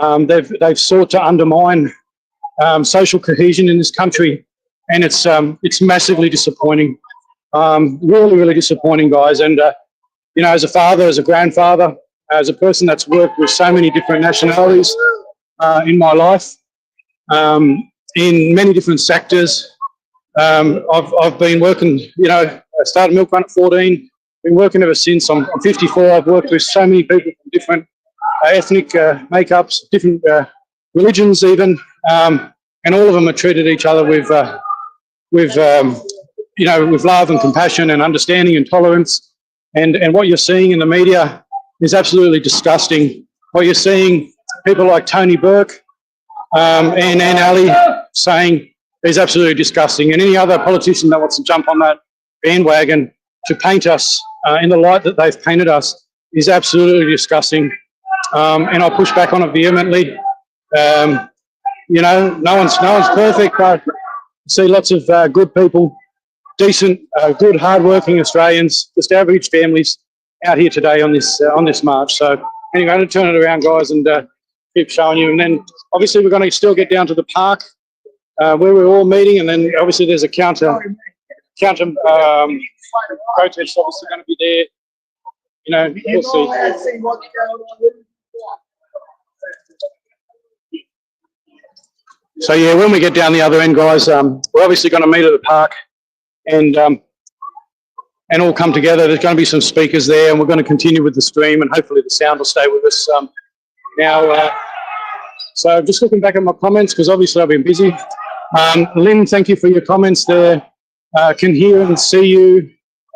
They've sought to undermine social cohesion in this country, and it's massively disappointing. Really, really disappointing, guys. And as a father, as a grandfather, as a person that's worked with so many different nationalities in my life, in many different sectors, I've been working. I started milk run at 14. Been working ever since. I'm 54. I've worked with so many people from different ethnic makeups, different religions, even. And all of them are treated each other with love and compassion and understanding and tolerance. And what you're seeing in the media is absolutely disgusting. What you're seeing, people like Tony Burke and Anne Ali saying is absolutely disgusting. And any other politician that wants to jump on that bandwagon to paint us in the light that they've painted us is absolutely disgusting. And I'll push back on it vehemently. You know, no one's perfect, but I see lots of good people, decent, good, hard-working Australians, just average families out here today on this march. So anyway, I'm going to turn it around, guys, and keep showing you. And then obviously we're going to still get down to the park where we're all meeting, and then obviously there's a counter protest obviously going to be there. You know, we'll see. So yeah, when we get down the other end, guys, we're obviously going to meet at the park and all come together. There's going to be some speakers there, and we're going to continue with the stream, and hopefully the sound will stay with us. Now, so just looking back at my comments, because obviously I've been busy. Lynn, thank you for your comments there. Can hear and see you.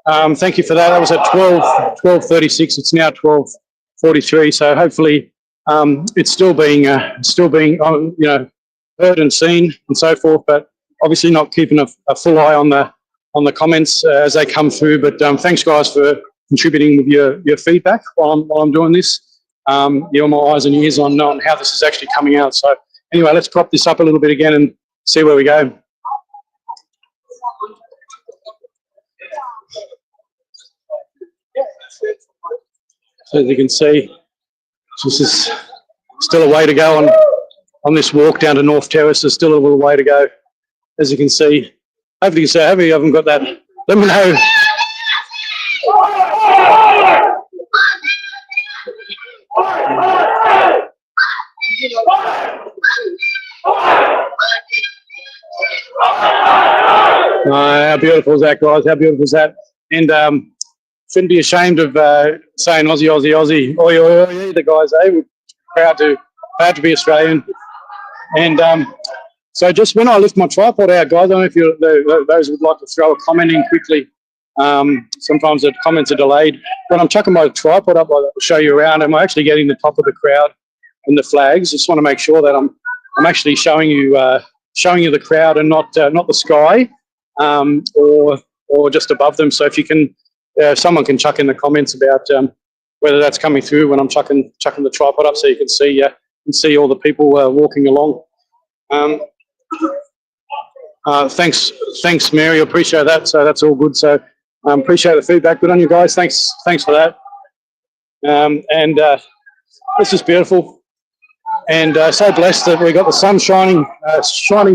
Thank you for that. That was at 12:36. It's now 12:43. So hopefully it's still being you know, heard and seen and so forth. But obviously not keeping a full eye on the comments as they come through. But thanks, guys, for contributing with your feedback while I'm doing this. You're my eyes and ears on how this is actually coming out. So anyway, let's prop this up a little bit again and see where we go. So as you can see, this is still a way to go on this walk down to North Terrace. There's still a little way to go, as you can see. Hopefully you haven't got that. Let me know. How beautiful is that, guys? How beautiful is that? And shouldn't be ashamed of saying Aussie, Aussie, Aussie. Oi, oi, oi, the guys, we're proud to be Australian. And so just when I lift my tripod out, guys, I don't know if those would like to throw a comment in quickly. Sometimes the comments are delayed. When I'm chucking my tripod up, I'll show you around. I'm actually getting the top of the crowd and the flags. Just want to make sure that I'm actually showing you the crowd and not the sky or just above them. So if you can, someone can chuck in the comments about whether that's coming through when I'm chucking the tripod up, so you can see all the people walking along. Thanks, Mary. I appreciate that. So that's all good. So appreciate the feedback. Good on you guys. Thanks for that. And this is beautiful. And so blessed that we got the sun shining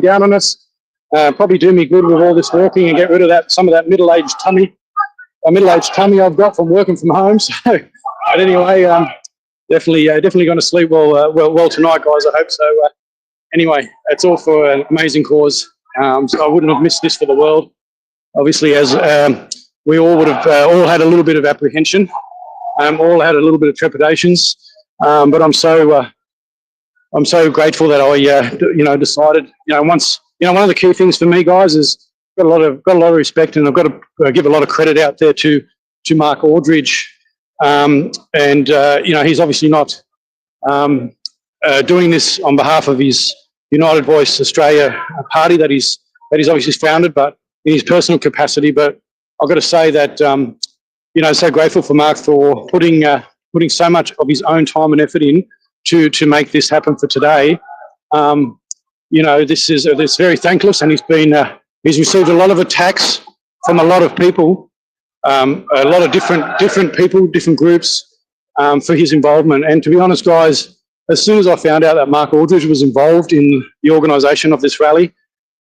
down on us. Probably do me good with all this walking and get rid of some of that middle-aged tummy I've got from working from home. So, but anyway, definitely going to sleep well tonight, guys. I hope so. Anyway, it's all for an amazing cause. So I wouldn't have missed this for the world. Obviously, as we all would have all had a little bit of apprehension, all had a little bit of trepidations, but I'm so grateful that I decided, once, one of the key things for me, guys, is got a lot of respect, and I've got to give a lot of credit out there to Mark Aldridge, and he's obviously not doing this on behalf of his United Voice Australia party that he's obviously founded, but in his personal capacity. But I've got to say that so grateful for Mark for putting so much of his own time and effort in to make this happen for today. This is very thankless, and he's received a lot of attacks from a lot of people, a lot of different people, different groups, for his involvement. And to be honest, guys, as soon as I found out that Mark Aldridge was involved in the organisation of this rally,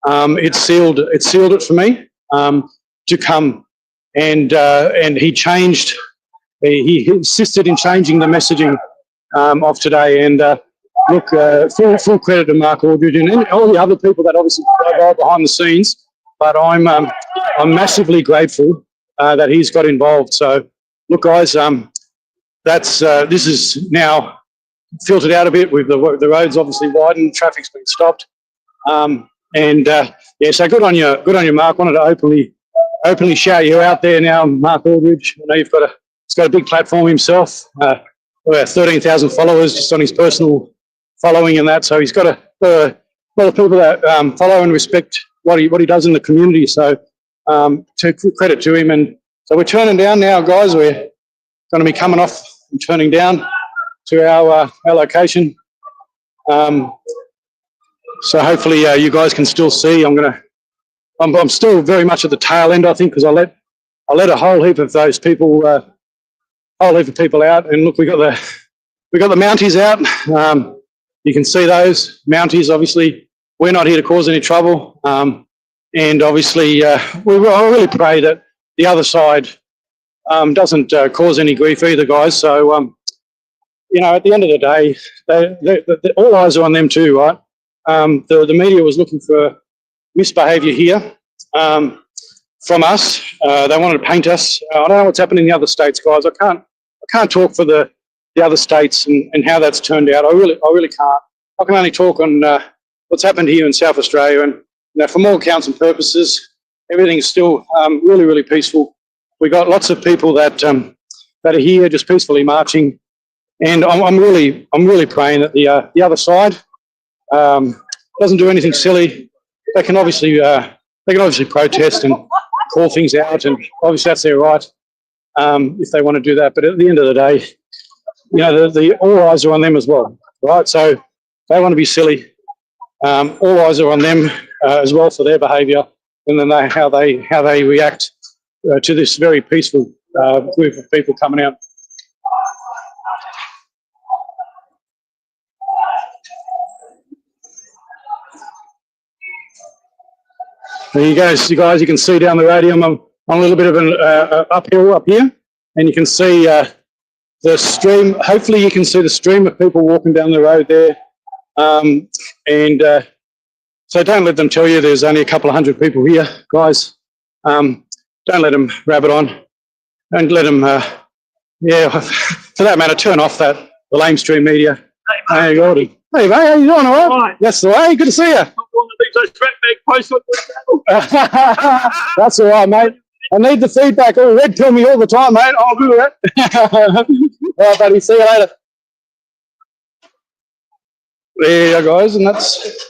it sealed it for me to come. And he changed. He insisted in changing the messaging of today. And look, full credit to Mark Aldridge and all the other people that obviously go behind the scenes. But I'm massively grateful that he's got involved. So look, guys, this is now filtered out a bit with the roads obviously widened, traffic's been stopped, so good on you, Mark. Wanted to openly shout you out there now, Mark Aldridge. I know he's got a big platform himself, about 13,000 followers just on his personal following and that. So he's got a lot of people that follow and respect what he does in the community. So to credit to him, and So we're turning down now, guys. We're going to be coming off and turning down to our location. So hopefully you guys can still see. I'm still very much at the tail end, I think, because I let a whole heap of those people, out. And look, we got the Mounties out. You can see those Mounties. Obviously, we're not here to cause any trouble. And obviously, I really pray that the other side doesn't cause any grief either, guys. So, at the end of the day, all eyes are on them too, right? The media was looking for misbehaviour here from us. They wanted to paint us. I don't know what's happening in the other states, guys. I can't talk for the other states and how that's turned out. I really can't. I can only talk on what's happened here in South Australia. And from all accounts and purposes, everything's still really, really peaceful. We got lots of people that are here just peacefully marching, and I'm really praying that the other side doesn't do anything silly. They can obviously protest and call things out, and obviously that's their right if they want to do that. But at the end of the day, all eyes are on them as well, right? So if they want to be silly, all eyes are on them as well for their behaviour, and then how they react to this very peaceful group of people coming out. There you go, so you guys. You can see down the radium. I'm on a little bit of an uphill up here, and you can see the stream. Hopefully, you can see the stream of people walking down the road there. So don't let them tell you there's only a couple of hundred people here, guys. Don't let them rabbit on. Don't let them, for that matter, turn off the lamestream media. Hey, Gordy. Hey, mate, how you doing? All right? That's the way. Good to see you. That's all right, mate. I need the feedback. Oh, Red tell me all the time, mate. I'll do that. All right, buddy. See you later. There you go, guys, and that's.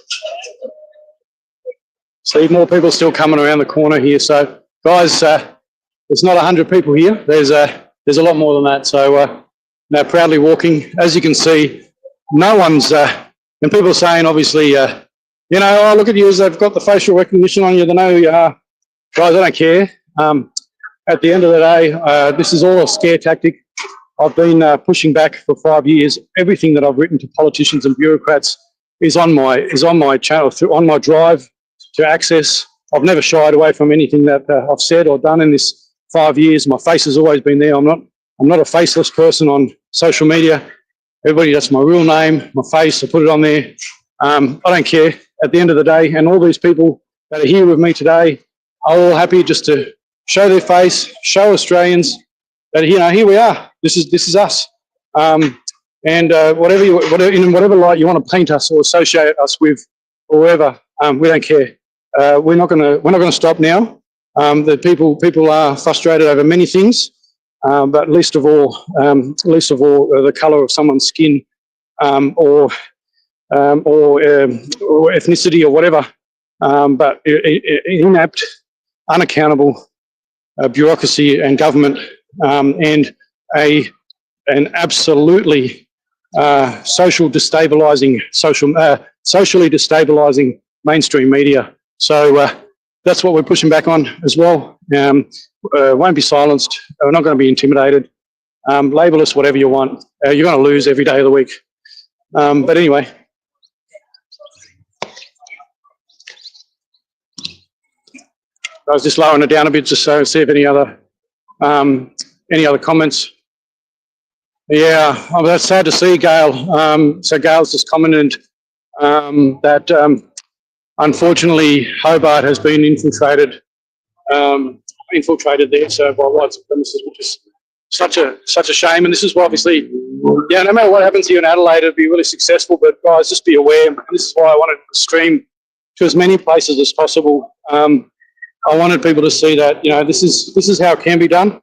See more people still coming around the corner here. So, guys, it's not 100 people here. There's a lot more than that. So, proudly walking. As you can see, no one's. And people are saying, obviously, oh, look at you. They've got the facial recognition on you. They know who you are. Guys, I don't care. At the end of the day, this is all a scare tactic. I've been pushing back for 5 years. Everything that I've written to politicians and bureaucrats is on my channel, on my drive to access. I've never shied away from anything that I've said or done in this 5 years. My face has always been there. I'm not a faceless person on social media. Everybody, that's my real name, my face. I put it on there. I don't care. At the end of the day, and all these people that are here with me today are all happy just to show their face, show Australians that here we are. This is us. And in whatever light you want to paint us or associate us with, or whoever, we don't care. We're not going to stop now. The people are frustrated over many things, but least of all, the colour of someone's skin, or ethnicity or whatever. But inept, unaccountable bureaucracy and government, and an absolutely socially destabilising mainstream media. So that's what we're pushing back on as well. Won't be silenced. We're not going to be intimidated. Label us whatever you want. You're going to lose every day of the week. But anyway. I was just lowering it down a bit just so see if any other comments. Yeah, well, that's sad to see, Gail. So Gail's just commented that unfortunately Hobart has been infiltrated there, so by white supremacists, which is such a shame. And this is why, obviously, no matter what happens here in Adelaide, it'll be really successful. But guys, just be aware. And this is why I wanted to stream to as many places as possible. I wanted people to see that this is how it can be done.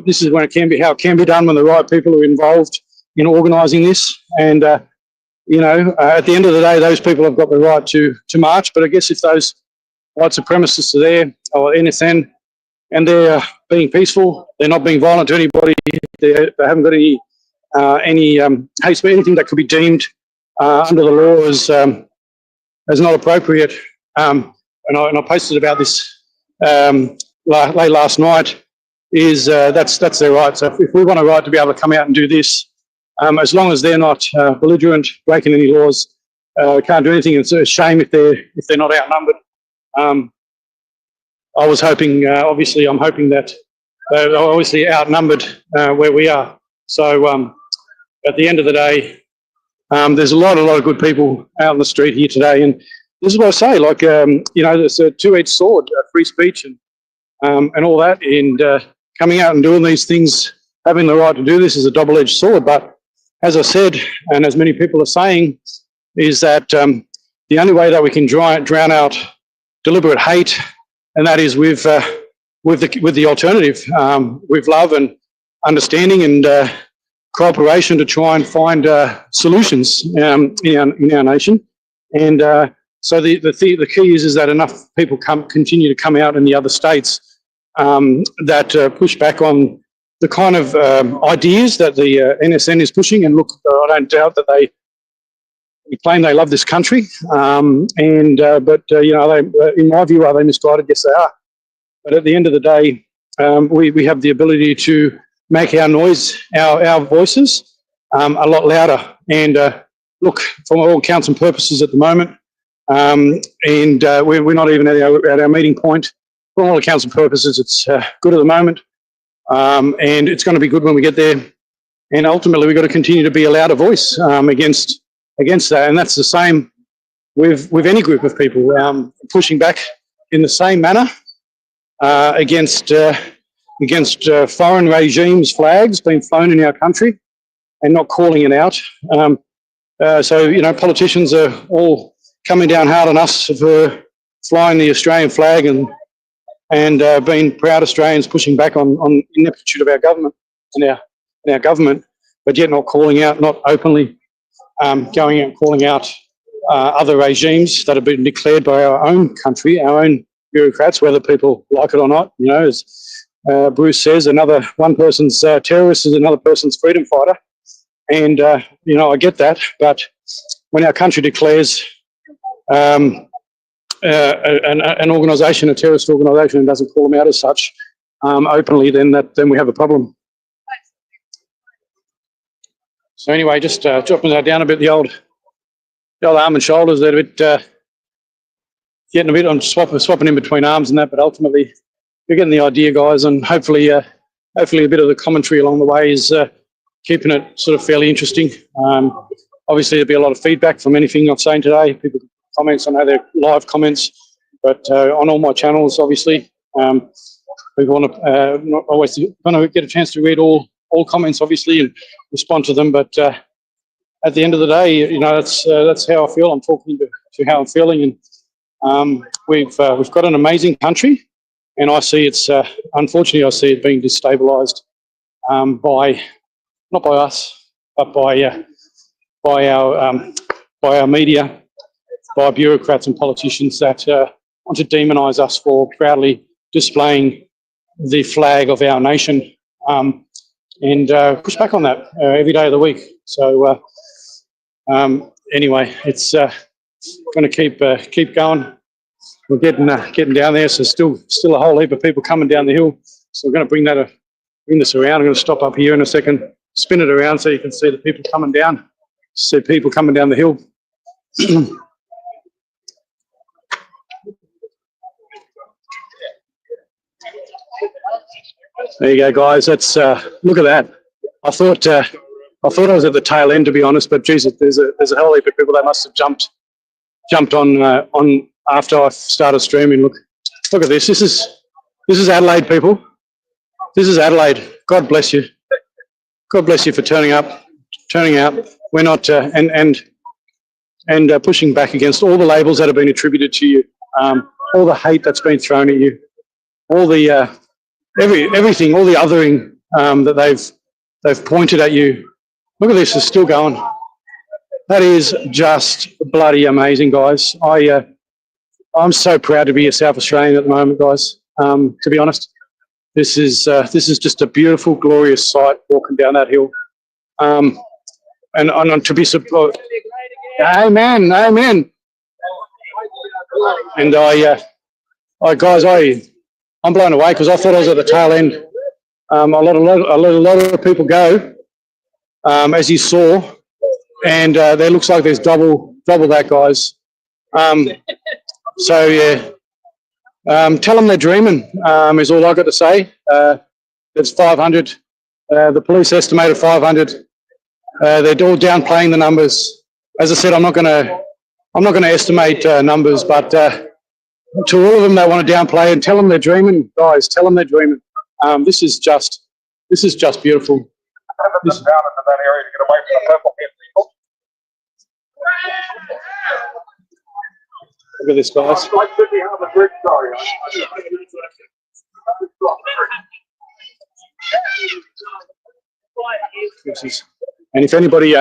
This is how it can be done when the right people are involved in organising this. And at the end of the day, those people have got the right to march. But I guess if those white supremacists are there, or NSN, and they're being peaceful. They're not being violent to anybody. They haven't got any hate speech, anything that could be deemed under the law as not appropriate. And I posted about this late last night. That's their right. So if we want a right to be able to come out and do this, as long as they're not belligerent, breaking any laws, can't do anything. It's a shame if they're not outnumbered. I was hoping, obviously, I'm hoping that they're obviously outnumbered where we are. So at the end of the day, there's a lot of good people out on the street here today, and this is what I say. Like, there's a two-edged sword, free speech and all that, and coming out and doing these things, having the right to do this is a double-edged sword. But as I said, and as many people are saying, is that the only way that we can drown out deliberate hate, and that is with the alternative, with love and understanding and cooperation to try and find solutions in our nation. And so the key is that enough people continue to come out in the other states that push back on the kind of ideas that the NSN is pushing. And look, I don't doubt that they claim they love this country, but in my view, are they misguided? Yes, they are. But at the end of the day, we have the ability to make our noise, our voices, a lot louder. And look, for all counts and purposes at the moment, we're not even at our meeting point. For all accounts and purposes, it's good at the moment, and it's going to be good when we get there. And ultimately, we've got to continue to be a louder voice against that. And that's the same with any group of people pushing back in the same manner against foreign regimes' flags being flown in our country and not calling it out. So politicians are all coming down hard on us for flying the Australian flag and being proud Australians, pushing back on ineptitude of our government and our government, but yet not calling out, not openly going out and calling out other regimes that have been declared by our own country, our own bureaucrats, whether people like it or not. As Bruce says, one person's terrorist is another person's freedom fighter. And, I get that. But when our country declares an organisation, a terrorist organisation, and doesn't call them out as such openly, then we have a problem. So anyway, just dropping that down a bit, the old arm and shoulders, they're a bit getting a bit on swapping in between arms and that, but ultimately you're getting the idea, guys, and hopefully a bit of the commentary along the way is keeping it sort of fairly interesting. Obviously there'll be a lot of feedback from anything I'm saying today. People comments, I know they're live comments, but on all my channels, obviously, we want to not always going to get a chance to read all comments, obviously, and respond to them. But at the end of the day, that's how I feel. I'm talking to how I'm feeling, and we've got an amazing country, and I see unfortunately I see it being destabilised by not by us, but by our media, by bureaucrats and politicians that want to demonise us for proudly displaying the flag of our nation. And push back on that every day of the week. So anyway, it's going to keep going. We're getting down there, so still a whole heap of people coming down the hill. So we're going to bring this around. I'm going to stop up here in a second, spin it around so you can see the people coming down. See people coming down the hill. There you go, guys. That's look at that. I thought I was at the tail end, to be honest, but Jesus, there's a whole heap of people that must have jumped on after I started streaming. Look at this. This is Adelaide, people. This is Adelaide. God bless you. God bless you for turning out. We're not and pushing back against all the labels that have been attributed to you, all the hate that's been thrown at you, all the everything, all the othering that they've pointed at you. Look at this, it's still going. That is just bloody amazing, guys. I'm so proud to be a South Australian at the moment, guys. To be honest, This is just a beautiful, glorious sight walking down that hill. And to be supported. Amen, amen. And I'm blown away because I thought I was at the tail end. I let a lot of people go, as you saw, and there looks like there's double that, guys. So yeah, tell them they're dreaming. Is all I got to say. There's 500. The police estimated 500. They're all downplaying the numbers. As I said, I'm not going to estimate numbers, but to all of them that want to downplay and tell them they're dreaming, guys. Tell them they're dreaming. This is just beautiful. This, down into that area to get away from the purple hit people. look at this, guys. Like Sydney Harbour Bridge, sorry. And if anybody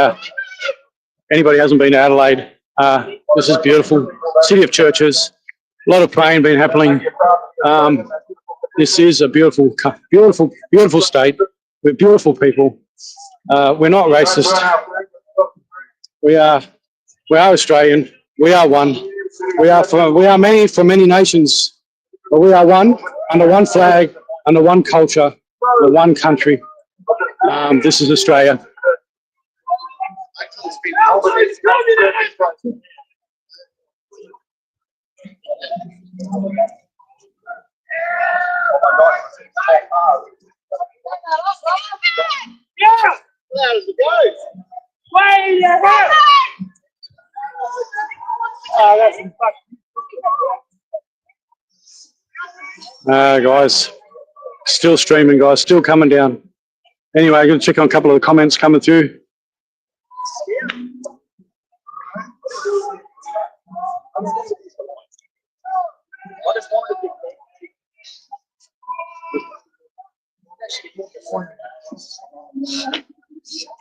hasn't been to Adelaide, this is beautiful. City of churches, a lot of praying been happening. This is a beautiful state with beautiful people. We're not racist. We are Australian. We are one. We are many from many nations, but we are one under one flag, under one culture, under one country. This is Australia. Guys, still streaming, guys, still coming down. Anyway, I'm going to check on a couple of the comments coming through.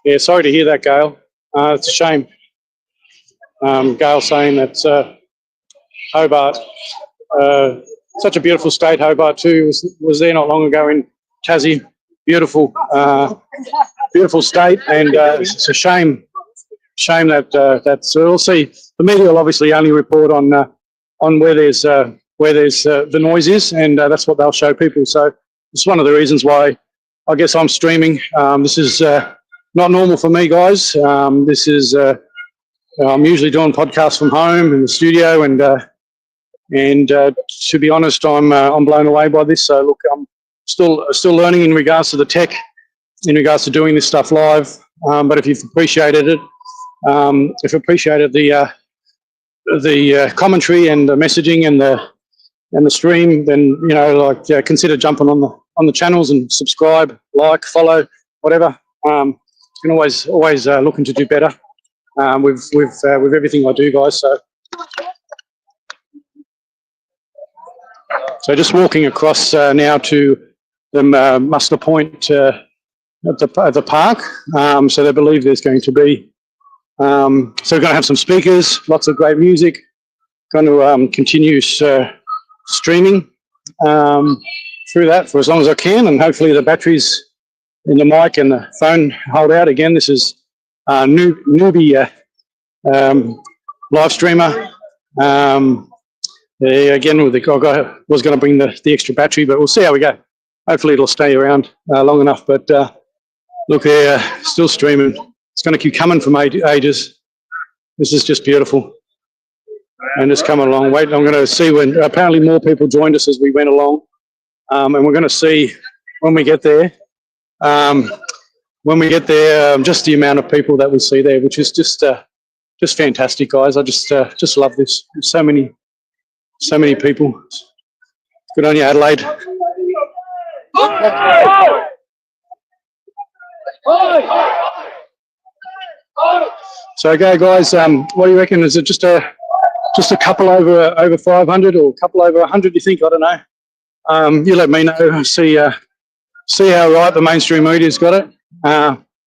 Yeah, sorry to hear that, Gail. It's a shame. Gail saying that Hobart, such a beautiful state, Hobart too, was there not long ago in Tassie. Beautiful, beautiful state, and it's a shame that so we'll see. The media will obviously only report on where there's the noise is, and that's what they'll show people. So it's one of the reasons why I guess I'm streaming. This is not normal for me, guys. This is I'm usually doing podcasts from home in the studio, and to be honest, I'm blown away by this. So look, I'm still learning in regards to the tech, in regards to doing this stuff live. But if you've appreciated it, if you appreciated the commentary and the messaging and the stream, then consider jumping on the channels and subscribe, like, follow, whatever. You can always looking to do better with everything I do, guys. So just walking across now to the muster point at the park. So they believe there's going to be. So we're going to have some speakers, lots of great music. Going to continue streaming through that for as long as I can, and hopefully the batteries in the mic and the phone hold out. Again, this is newbie live streamer. Again, I was going to bring the extra battery, but we'll see how we go. Hopefully it'll stay around long enough. But look here, still streaming. It's going to keep coming from ages. This is just beautiful. And it's coming along. Wait, I'm going to see when apparently more people joined us as we went along. And we're going to see when we get there. Just the amount of people that we see there, which is just fantastic, guys. I just love this. There's so many people. Good on you, Adelaide. So, okay, guys. What do you reckon? Is it just a couple over 500 or a couple over 100? You think? I don't know. You let me know. See how right the mainstream media's got it.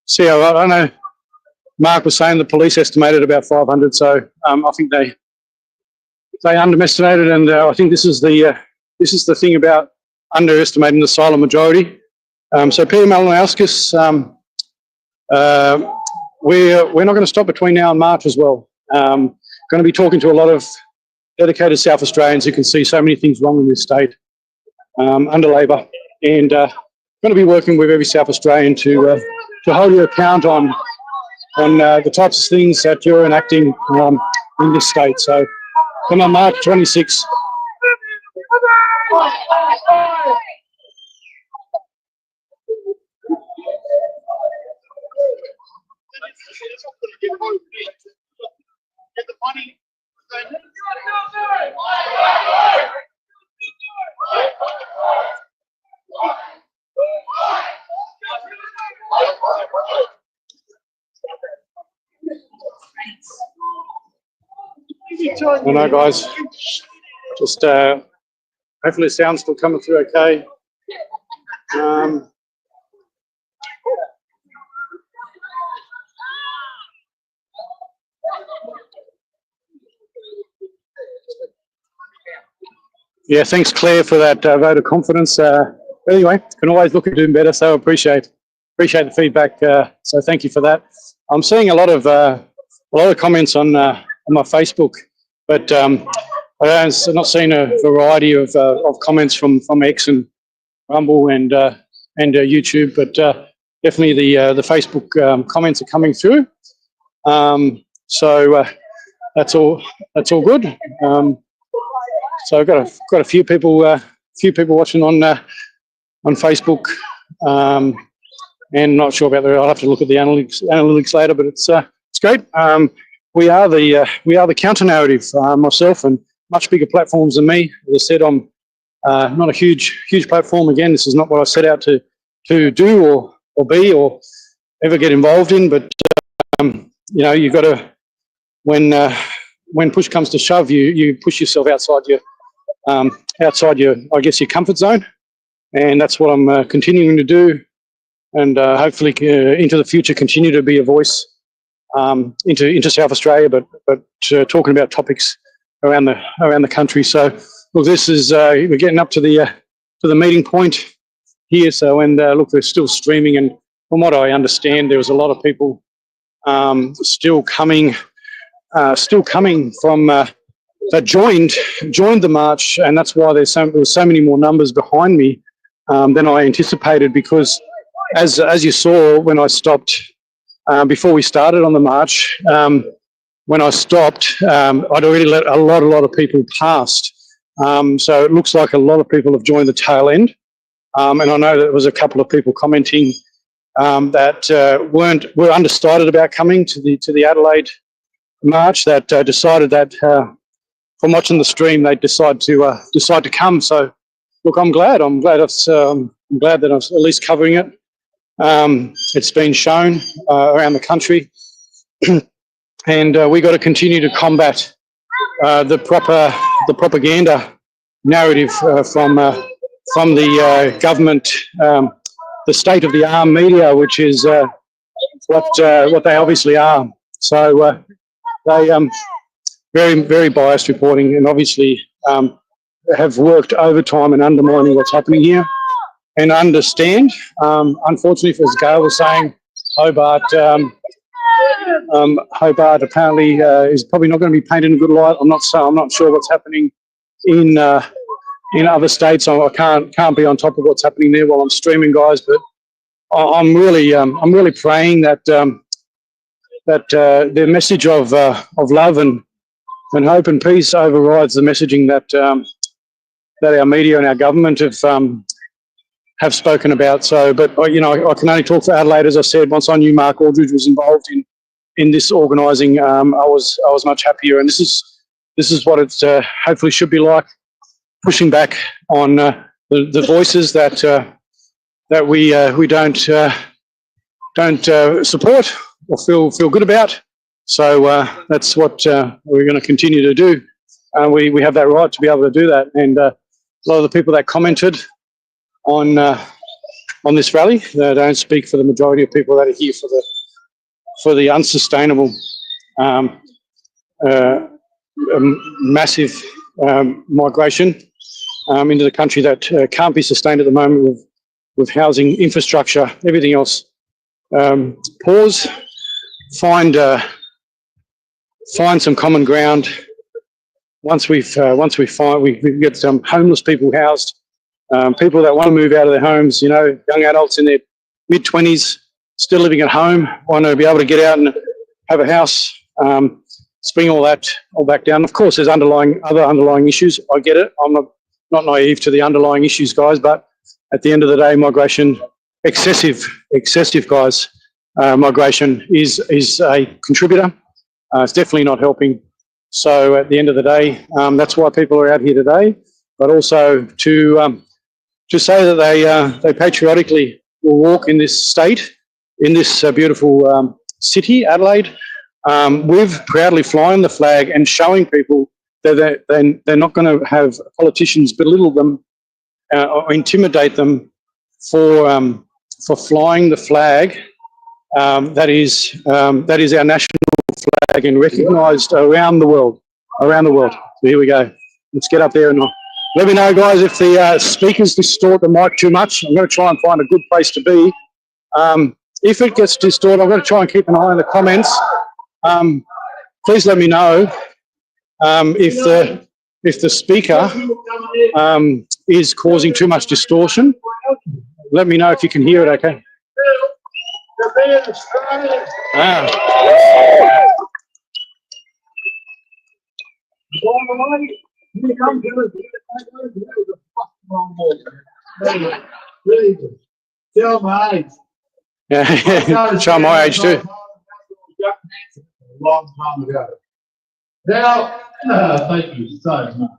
See how right. I know. Mark was saying the police estimated about 500, so I think they underestimated, and I think this is the thing about underestimating the silent majority. So Peter Malinauskas, we're not going to stop between now and March as well. Going to be talking to a lot of dedicated South Australians who can see so many things wrong in this state under Labor, and going to be working with every South Australian to hold you account on the types of things that you're enacting in this state. So come on, March 26th. I know, guys. Just hopefully the sound's still coming through okay. Yeah, thanks, Claire, for that vote of confidence. Anyway, can always look at doing better, so appreciate the feedback. So thank you for that. I'm seeing a lot of comments on my Facebook, but I'm not seeing a variety of comments from X and Rumble and YouTube, but definitely the Facebook comments are coming through. So that's all good. So I've got a few people watching on Facebook, and not sure about I'll have to look at the analytics later, but it's great. We are the counter narrative. Myself and much bigger platforms than me. As I said, I'm not a huge platform. Again, this is not what I set out to do or be or ever get involved in. But you've got to, when push comes to shove, you push yourself outside your I guess your comfort zone, and that's what I'm continuing to do, and hopefully into the future continue to be a voice into South Australia, but talking about topics around the country. So look, this is we're getting up to the meeting point here. So look, we're still streaming, and from what I understand, there was a lot of people still coming from that joined the march, and that's why there was so many more numbers behind me than I anticipated. Because as you saw when I stopped before we started on the march, when I stopped, I'd already let a lot of people past. So it looks like a lot of people have joined the tail end, and I know that there was a couple of people commenting that were undecided about coming to the Adelaide march, that decided that from watching the stream they decide to come. So look, I'm glad that I'm at least covering it. It's been shown around the country, and we got to continue to combat the propaganda narrative from the government, the state of the arm media, which is what they obviously are. So they very, very biased reporting, and obviously have worked overtime in undermining what's happening here. And understand, unfortunately, as Gail was saying, Hobart apparently is probably not going to be painted in a good light. I'm not sure what's happening in other states. I can't be on top of what's happening there while I'm streaming, guys. But I'm really praying that their message of love and hope and peace overrides the messaging that our media and our government have spoken about. So, but I can only talk for Adelaide. As I said, once I knew Mark Aldridge was involved in this organising, I was much happier. And this is what it hopefully should be like, pushing back on the voices that we don't support or feel good about. So that's what we're going to continue to do. We have that right to be able to do that. And a lot of the people that commented on this rally, they don't speak for the majority of people that are here for the unsustainable, massive migration into the country that can't be sustained at the moment with housing, infrastructure, everything else. Pause, find some common ground. Once we get some homeless people housed, people that want to move out of their homes, young adults in their mid-20s, still living at home, want to be able to get out and have a house. Let's bring all back down. Of course, there's other underlying issues. I get it. I'm not naive to the underlying issues, guys. But at the end of the day, migration, excessive guys, migration is a contributor. It's definitely not helping. So at the end of the day, that's why people are out here today. But also to say that they patriotically will walk in this state, in this beautiful city, Adelaide, with proudly flying the flag and showing people that they're not going to have politicians belittle them or intimidate them for flying the flag. That is our national flag and recognised around the world. So here we go. Let's get up there and let me know, guys, if the speakers distort the mic too much. I'm going to try and find a good place to be. If it gets distorted, I'm going to try and keep an eye on the comments. Please let me know if the speaker is causing too much distortion. Let me know if you can hear it. Okay. Tell my age. Yeah, show my age too. A long time ago. Now, thank you so much.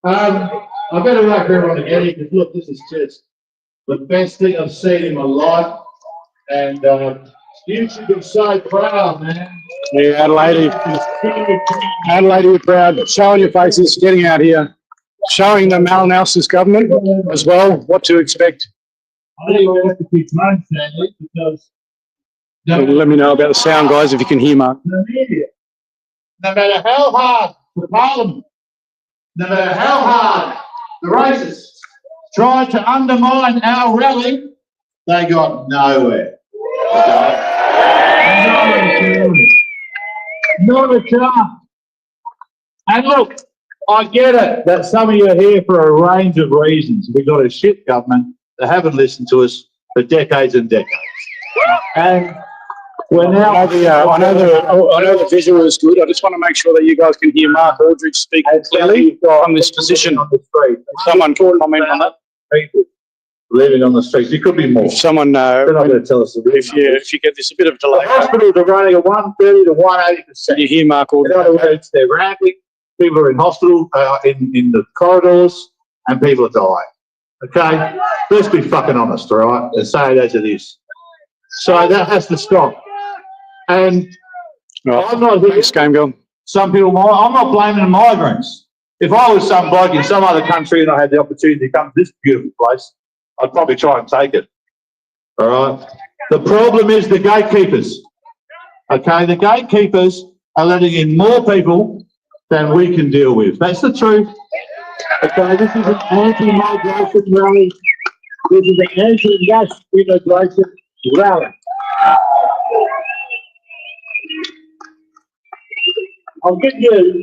I better wrap everyone together because look, this is just the best thing I've seen in my life, and you should be so proud, man. Yeah, Adelaide, you're proud. Showing your faces, getting out here, showing the Malnousis government as well what to expect. I think we have to keep running, Stanley, because Let me know about the sound, guys, if you can hear, Mark. the media, no matter how hard the Parliament, no matter how hard the racists tried to undermine our rally, they got nowhere. Not a chance. And look, I get it that some of you are here for a range of reasons. We've got a shit government that haven't listened to us for decades and decades. And we're now. I know the visual is good. I just want to make sure that you guys can hear Mark Aldridge speak clearly from this position. On the street. Someone can comment on that. People living on the streets. It could be more. If someone, They're not going to tell us the real if you get this a bit of delay, The hospitals are running at 130 to 180%. you hear Mark In Aldridge. other words, they're ramping. People are in hospital, in the corridors, and people are dying. Okay? Let's be fucking honest, all right? And say it as it is. So that has to stop. And I'm not here. Thanks, Game Girl. Some people, I'm not blaming the migrants. If I was some bloke in some other country and I had the opportunity to come to this beautiful place, I'd probably try and take it. All right? The problem is the gatekeepers. Okay? The gatekeepers are letting in more people than we can deal with. That's the truth. Okay? This is an anti-migration rally. This is an anti-mass immigration rally. I'll give you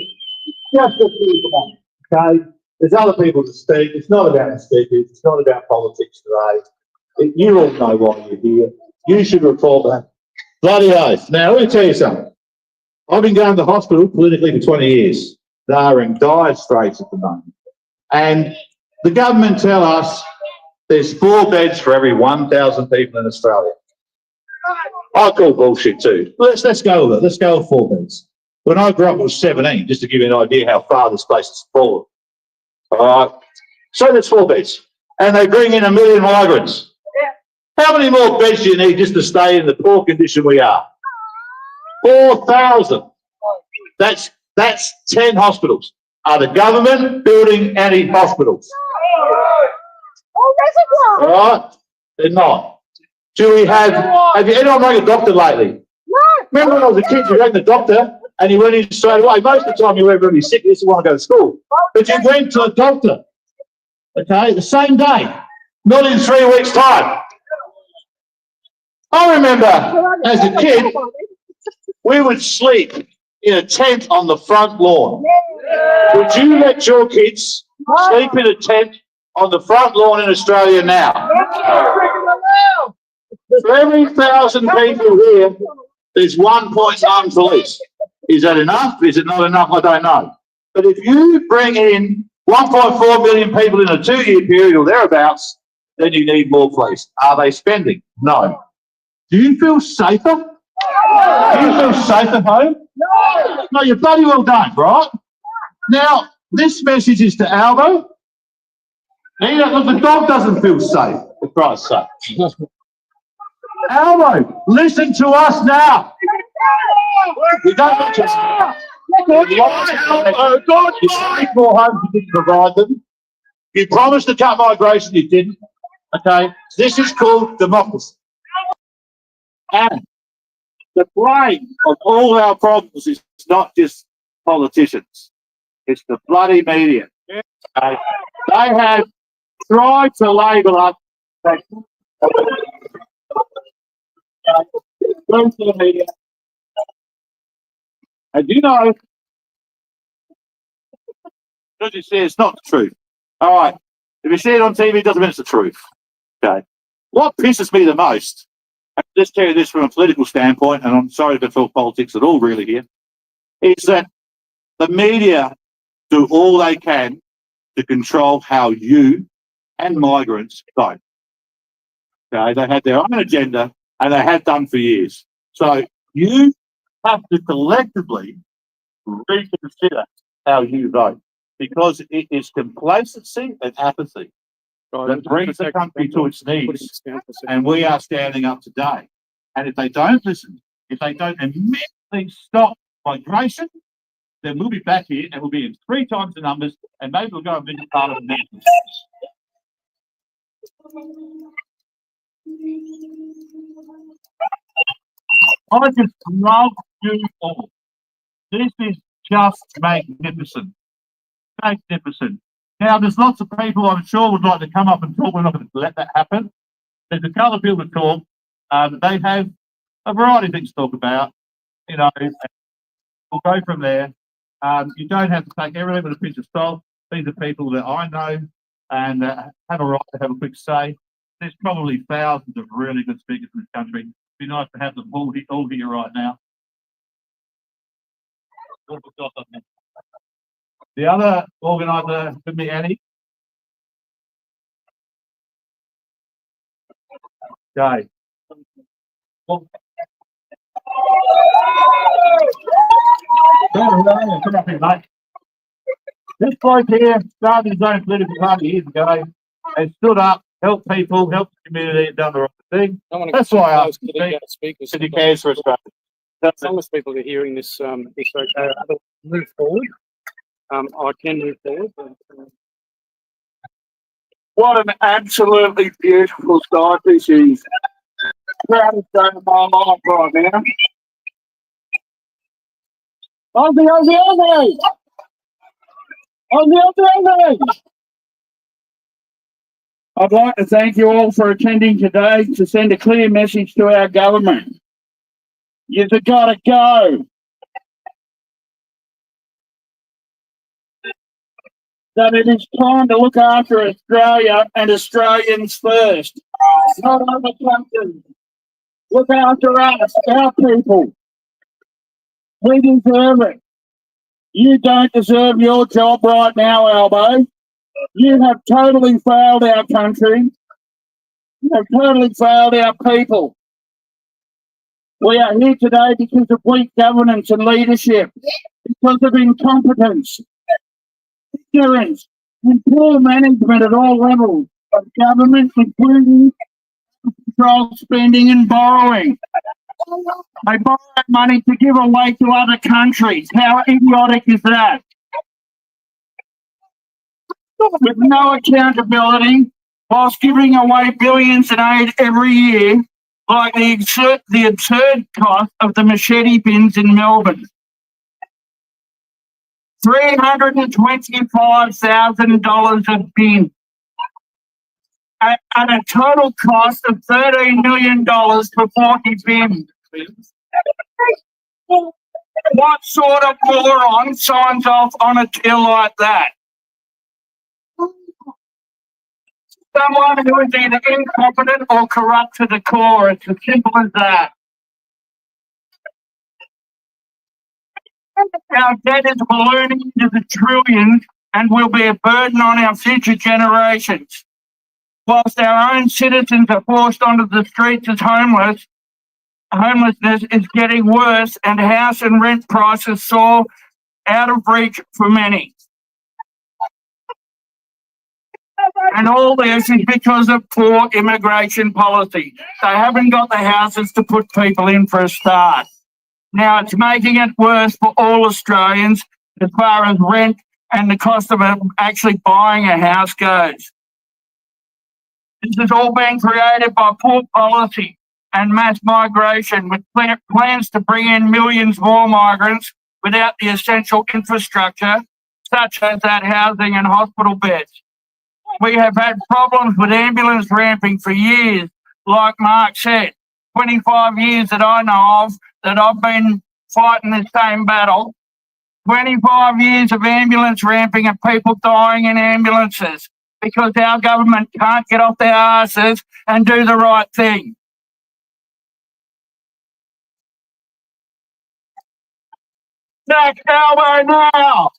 just a few points, okay? There's other people to speak. It's not about the speakers. It's not about politics today. You all know why you're here. You should report that. Bloody oath. Now, let me tell you something. I've been going to the hospital politically for 20 years. They are in dire straits at the moment. And the government tell us there's 4 beds for every 1,000 people in Australia. I call bullshit too. Let's go with it. Let's go with 4 beds. When I grew up, it was 17, just to give you an idea how far this place has fallen. All right. So there's 4 beds. And they bring in 1 million migrants. How many more beds do you need just to stay in the poor condition we are? 4,000. That's 10 hospitals. Are the government building any hospitals? All right. They're not. Do we have you anyone rang a doctor lately? No. Remember when I was a kid, you rang the doctor and you went in straight away. Most of the time you were really sick, you just want to go to school. But you went to a doctor. Okay, the same day, not in 3 weeks' time. I remember as a kid, we would sleep in a tent on the front lawn. Would you let your kids sleep in a tent on the front lawn in Australia now? For every 1,000 people here, there's 1.9 police. Is that enough? Is it not enough? I don't know. But if you bring in 1.4 million people in a 2-year period or thereabouts, then you need more police. Are they spending? No. Do you feel safer? Do you feel safe at home? No. No, you bloody well don't, right? Now, this message is to Albo. Look, the dog doesn't feel safe, for Christ's sake. Albo, listen to us now. We don't want to. You speak more homes, you didn't provide them. You promised to cut migration, you didn't. Okay, this is called democracy. And the blame of all our problems is not just politicians, it's the bloody media. Okay? They have tried to label us as the media. And you know, because you say it's not the truth. All right, if you see it on TV, it doesn't mean it's the truth. Okay, what pisses me the most, let's tell you this from a political standpoint, and I'm sorry to talk politics at all really here, is that the media do all they can to control how you and migrants vote. Okay, they have their own agenda, and they have done for years. So you have to collectively reconsider how you vote, because it is complacency and apathy that brings the country to its knees, and we are standing up today. And if they don't listen, if they don't immediately stop migration, then we'll be back here and we'll be in 3 times the numbers, and maybe we'll go and visit Parliament then. I just love you all. This is just magnificent. Magnificent. Now, there's lots of people I'm sure would like to come up and talk. We're not going to let that happen. There's a couple of people to talk. They have a variety of things to talk about. You know, we'll go from there. You don't have to take everything with a pinch of salt. These are people that I know and have a right to have a quick say. There's probably thousands of really good speakers in this country. It'd be nice to have them all here right now. The other organiser could be Annie. Okay. Well, come up here, mate. This bloke here started his own political party years ago and stood up, helped people, helped the community, and done the right thing. That's why I asked speakers if he cares for Australia. As long as people are hearing this, it's okay. I'll move forward. I can move forward. What an absolutely beautiful sight this is. Proudest day of my life right now. Aussie, Aussie, Aussie! Aussie, Aussie, Aussie! I'd like to thank you all for attending today to send a clear message to our government. You've got to go. That it is time to look after Australia and Australians first, not other countries. Look after us, our people. We deserve it. You don't deserve your job right now, Albo. You have totally failed our country. You have totally failed our people. We are here today because of weak governance and leadership, because of incompetence, ignorance, and poor management at all levels of government, including controlled spending and borrowing. They borrow money to give away to other countries. How idiotic is that? With no accountability, whilst giving away billions in aid every year, like the absurd cost of the machete bins in Melbourne. $325,000 a bin. at a total cost of $13 million for 40 bins. What sort of moron signs off on a deal like that? Someone who is either incompetent or corrupt to the core. It's as simple as that. Our debt is ballooning into the trillions and will be a burden on our future generations. Whilst our own citizens are forced onto the streets as homelessness is getting worse and house and rent prices soar out of reach for many. And all this is because of poor immigration policy. They haven't got the houses to put people in for a start. Now it's making it worse for all Australians as far as rent and the cost of actually buying a house goes. This has all been created by poor policy and mass migration with plans to bring in millions more migrants without the essential infrastructure, such as that housing and hospital beds. We have had problems with ambulance ramping for years, like Mark said. 25 years that I know of that I've been fighting the same battle. 25 years of ambulance ramping and people dying in ambulances because our government can't get off their asses and do the right thing. Sack Albo now!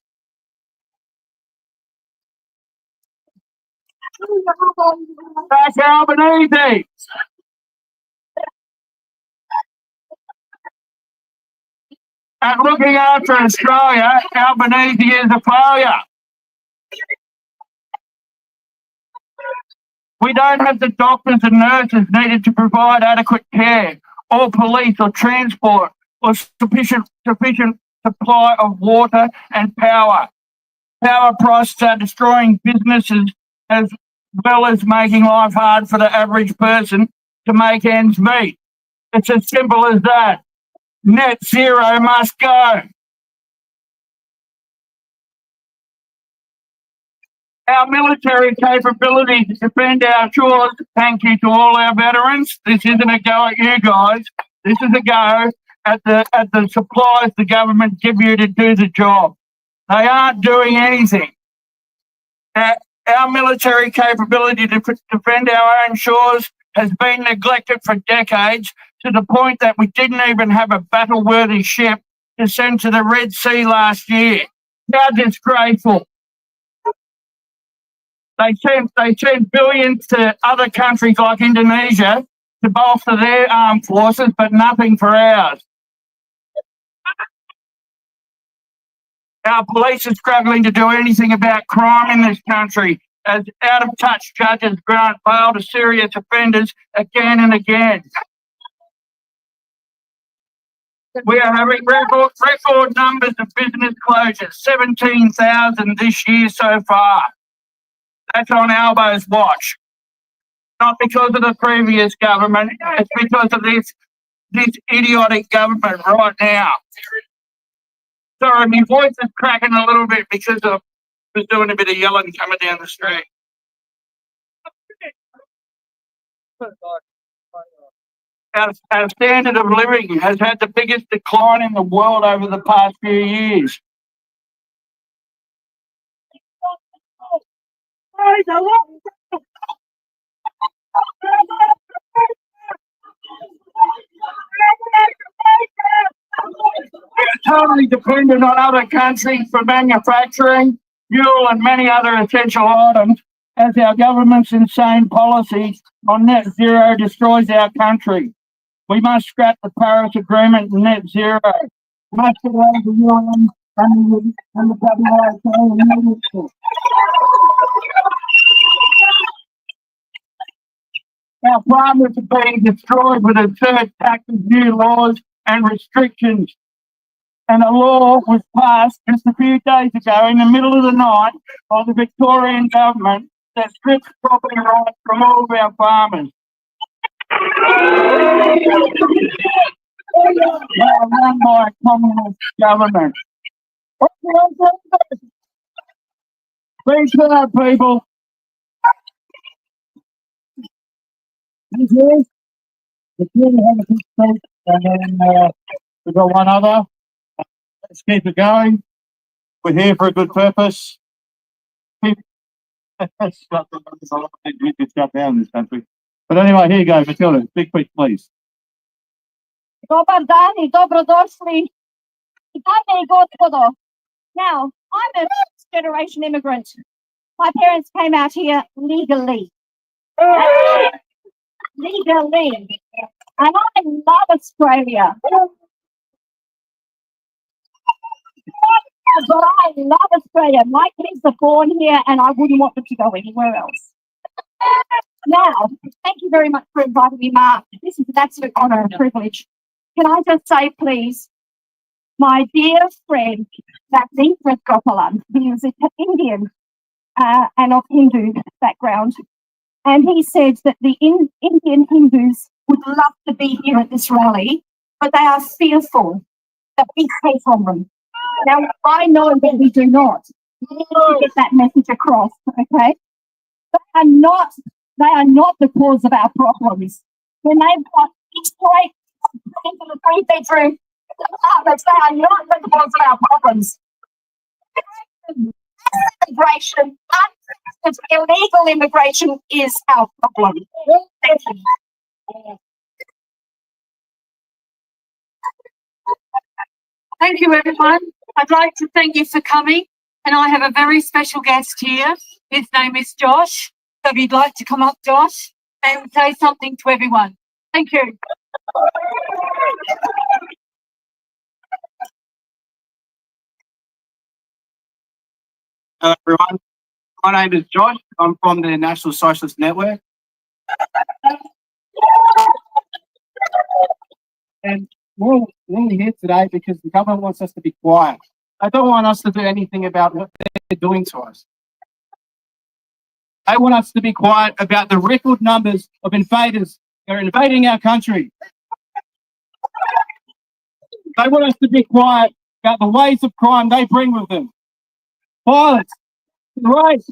Sack Albanese! At looking after Australia, Albanese is a failure. We don't have the doctors and nurses needed to provide adequate care, or police or transport, or sufficient supply of water and power. Power prices are destroying businesses as well as making life hard for the average person to make ends meet. It's as simple as that. Net zero must go. Our military capability to defend our shores, thank you to all our veterans. This isn't a go at you guys. This is a go at the supplies the government give you to do the job. They aren't doing anything. Our military capability to defend our own shores has been neglected for decades to the point that we didn't even have a battle-worthy ship to send to the Red Sea last year. How disgraceful. They sent billions to other countries like Indonesia to bolster their armed forces, but nothing for ours. Our police are struggling to do anything about crime in this country as out-of-touch judges grant bail to serious offenders again and again. We are having record numbers of business closures, 17,000 this year so far. That's on Albo's watch. Not because of the previous government, it's because of this idiotic government right now. Sorry, my voice is cracking a little bit because I was doing a bit of yelling coming down the street. Our standard of living has had the biggest decline in the world over the past few years. We're totally dependent on other countries for manufacturing, fuel and many other essential items as our government's insane policy on net zero destroys our country. We must scrap the Paris Agreement and net zero. We must get out of the UN and the WHO. Our farmers are being destroyed with absurd taxes, new laws and restrictions. And a law was passed just a few days ago in the middle of the night by the Victorian government that strips property rights from all of our farmers. They are run by a communist government. Be fair, people. This is the king had a big speech, and then we've got one other. Let's keep it going. We're here for a good purpose. Keep shut down in this country. But anyway, here you go, Matilda. Big speech, please. Dobar dan I dobrodošli. Dame I gospodo. Now, I'm a first generation immigrant. My parents came out here legally. Legally. And I love Australia. But I love Australia. My kids are born here and I wouldn't want them to go anywhere else. Now, thank you very much for inviting me, Mark. This is an absolute honour and privilege. Can I just say, please, my dear friend, Navneet Gopalan, he is Indian and of Hindu background, and he said that the Indian Hindus would love to be here at this rally, but they are fearful that we hate on them. Now, I know that we do not. We need to get that message across, okay? They are not the cause of our problems. When they've got each point into the 3-bedroom apartments, they are not the cause of our problems. Immigration, illegal immigration is our problem. Thank you. Thank you, everyone. I'd like to thank you for coming, and I have a very special guest here. His name is Josh. So if you'd like to come up, Josh, and say something to everyone. Thank you. Hello, everyone. My name is Josh. I'm from the National Socialist Network. And we're only here today because the government wants us to be quiet. They don't want us to do anything about what they're doing to us. They want us to be quiet about the record numbers of invaders that are invading our country. They want us to be quiet about the waves of crime they bring with them. Violence, race.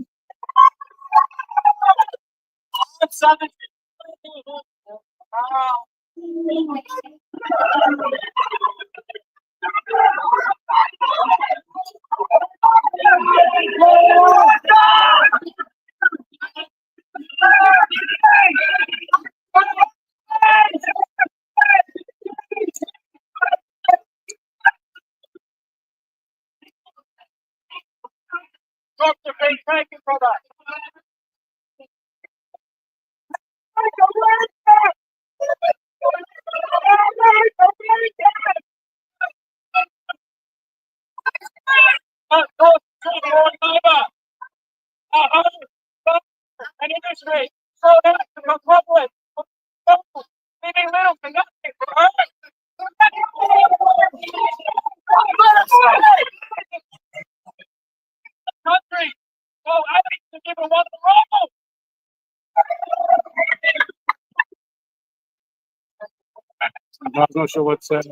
I'm not sure what's sound's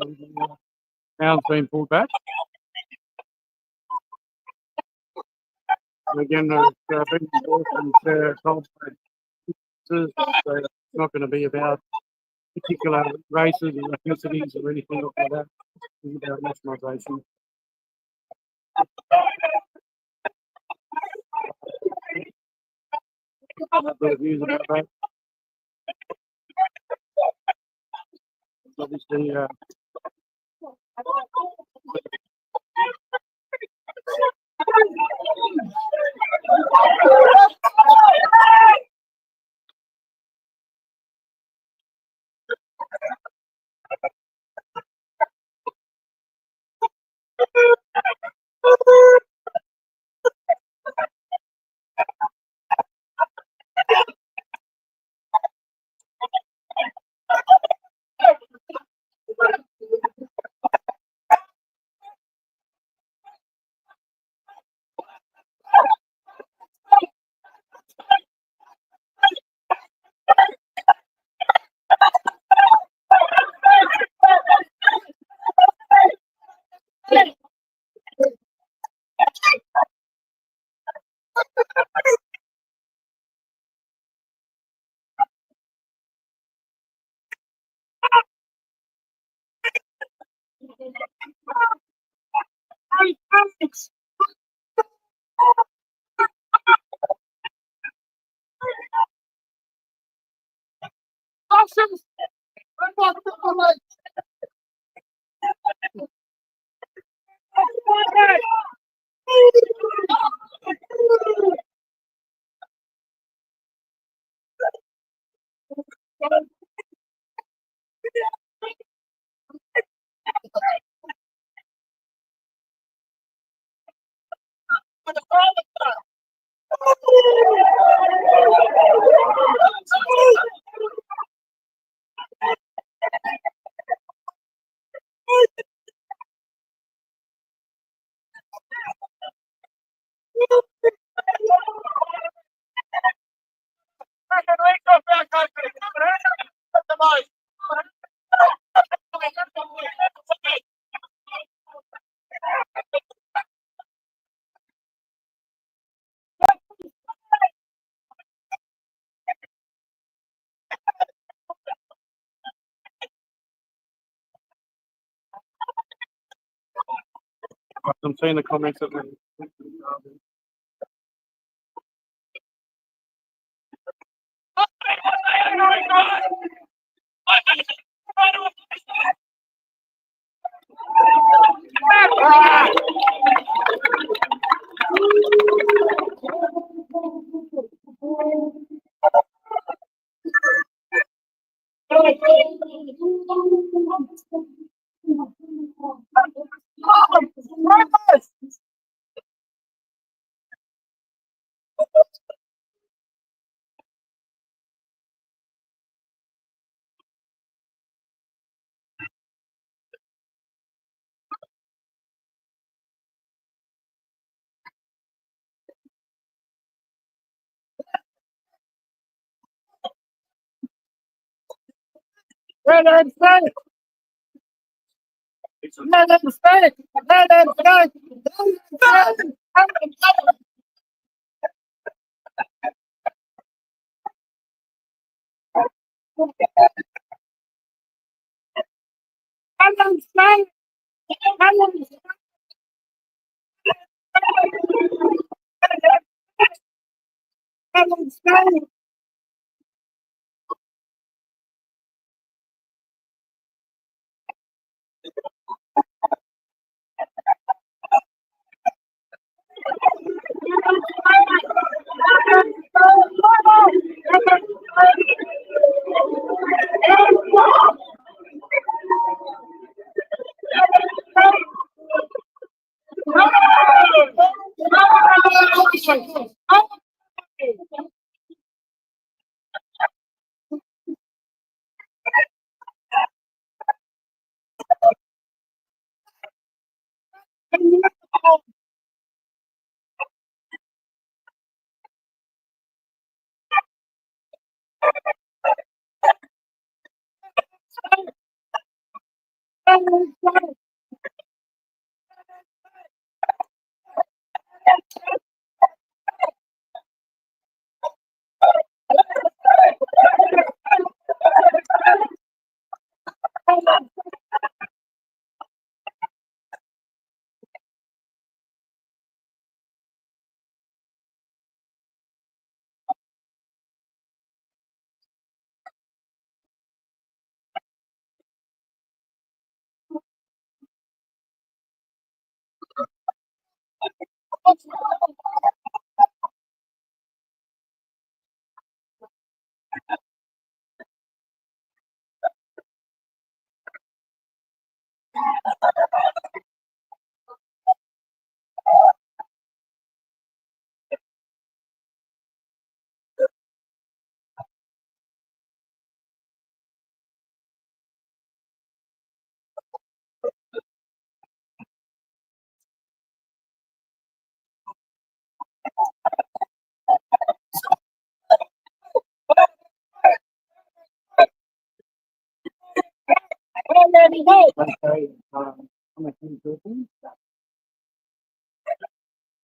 been pulled back. And again, there's been important complex. So it's not going to be about particular races or ethnicities or anything like that. It's about nationalisation. I have a bit of views about that. Obviously, I'm seeing the comments that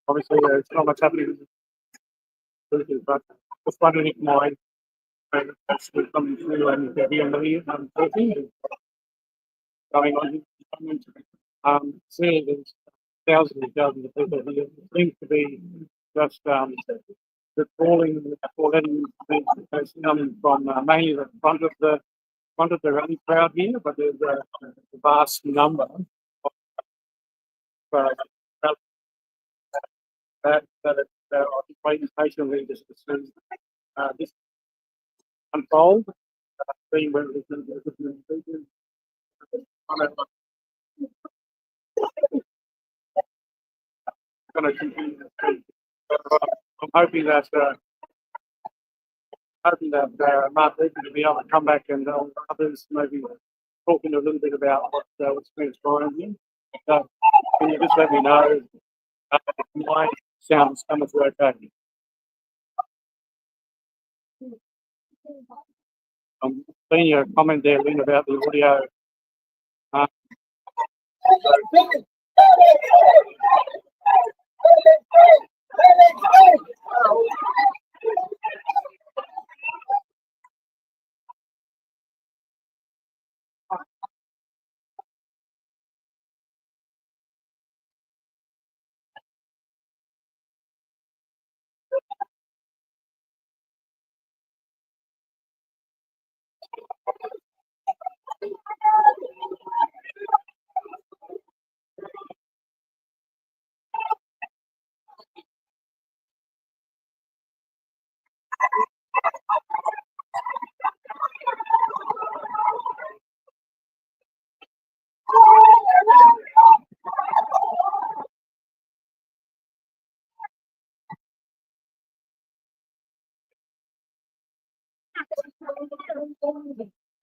obviously there's not much happening, but just wondering if my that's coming through and be on the going on. Certainly there's thousands and thousands of people here. It seems to be just recalling or letting those coming from mainly the front of the rally crowd here, but there's a vast number of that are waiting patiently just to see this unfold. Seeing whether it's going to continue. I'm hoping that Mark Leeson will be able to come back and others maybe talking a little bit about what's transpiring here. So can you just let me know if my sound's coming through okay? I'm seeing your comment there, Lynn, about the audio.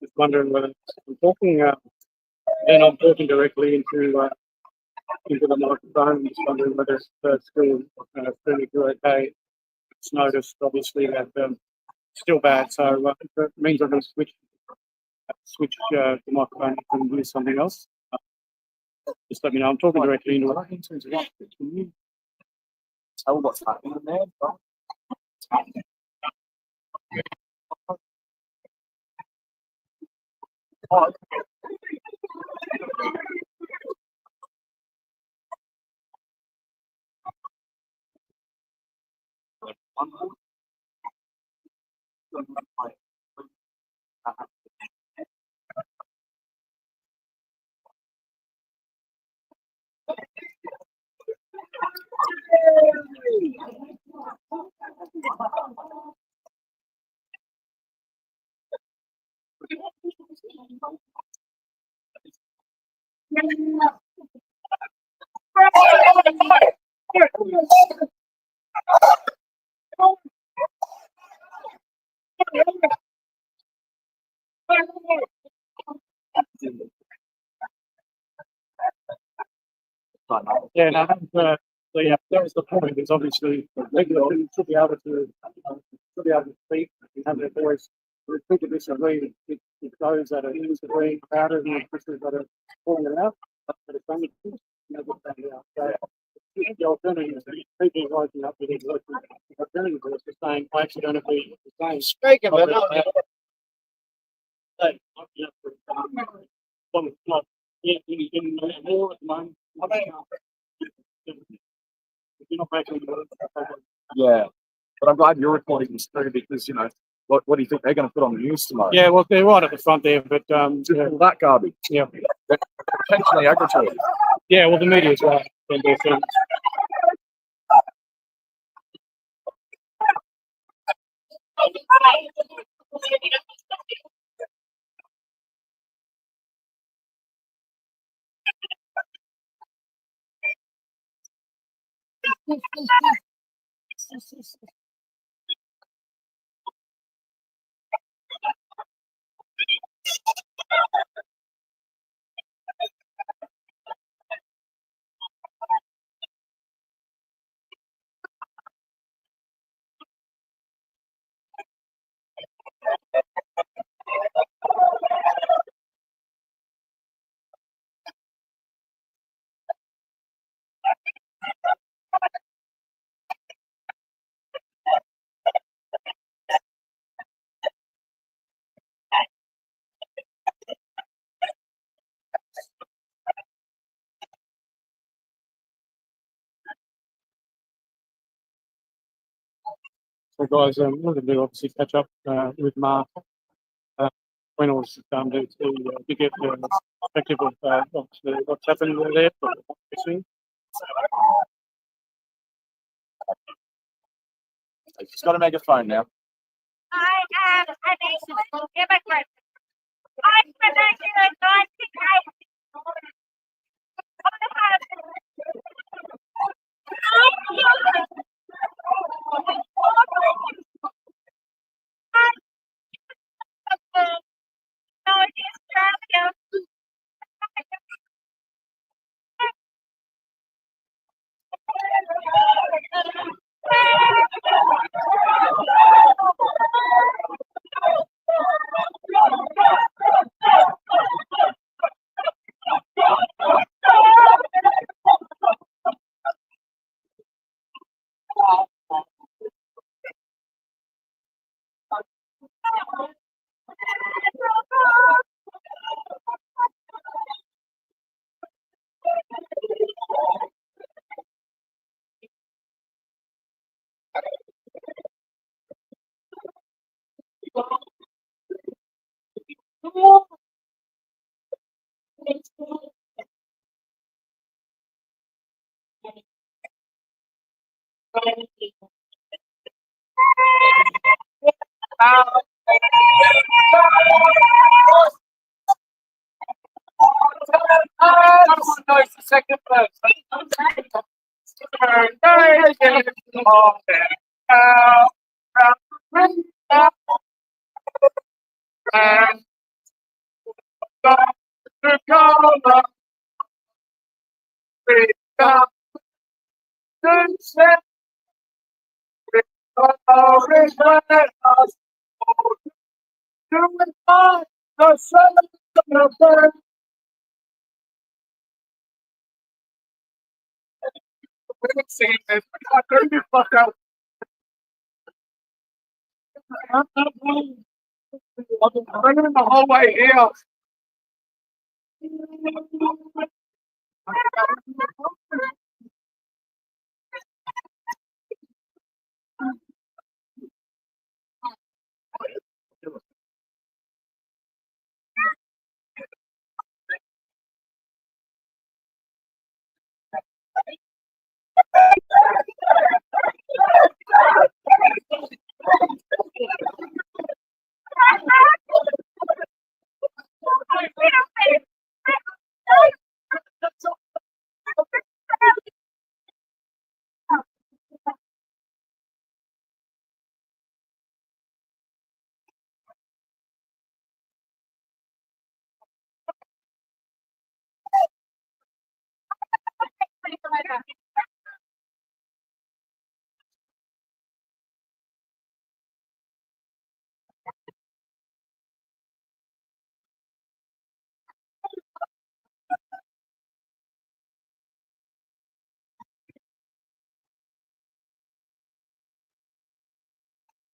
Just wondering whether I'm talking, then I'm talking directly into the microphone. Just wondering whether it's still turning through okay. It's noticed obviously that still bad, so it means I'm going to switch the microphone and use something else. Just let me know. I'm talking directly into it. In terms of what, can you tell what's happening in there? Yeah, no, that was the point. Is obviously regular should be able to speak and have their voice. If people disagree, if those that are disagreeing about it and the officials that are calling it out, but it's only so the alternative is people rising up with the alternative is just saying I actually don't agree with the same. Speaking of it, in more at the moment. You're not making Yeah, but I'm glad you're reporting this through because, you know, what do you think they're going to put on the news tomorrow? yeah, well, they're right at the front there, but Just all that garbage. yeah, Potentially agriculture. yeah. Well, the media as well. Can do things. So guys, wanted to obviously catch up with Mark when it was done to get the perspective of what's happened there. She's got a megaphone now. I am a nation immigrant. I'm from 1998. Goes to second person. I've been running the whole way here.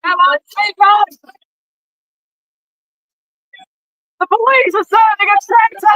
Come on, take off! The police are serving a tractor!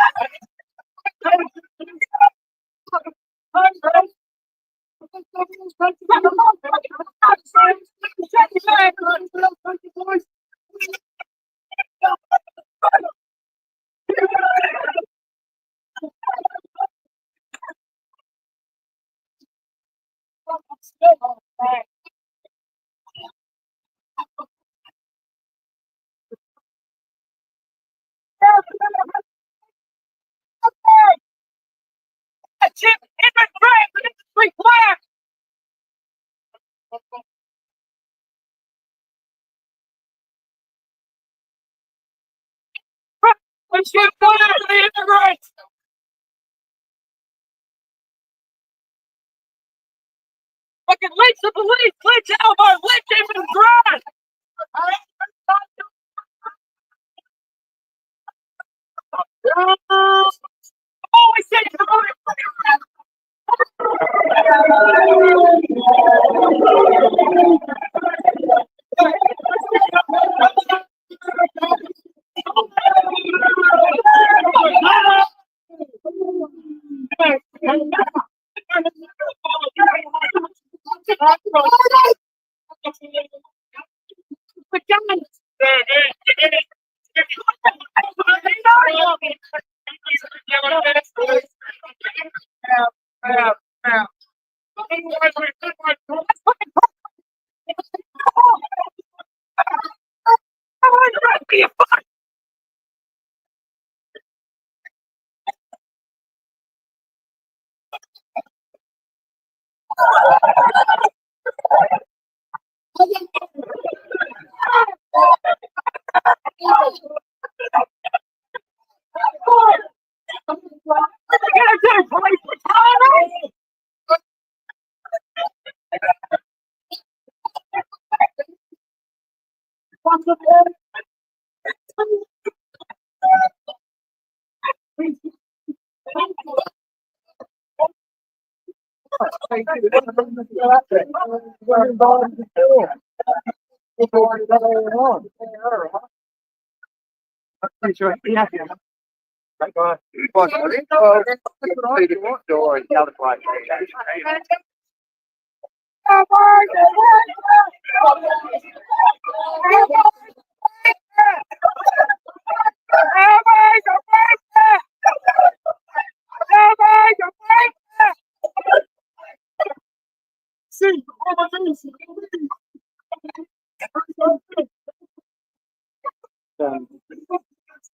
Chip in the track, but it's three flags. We should go after the immigrants. Fucking lynch the police, lynch Elmo, lynch him in his garage. Oh, we said the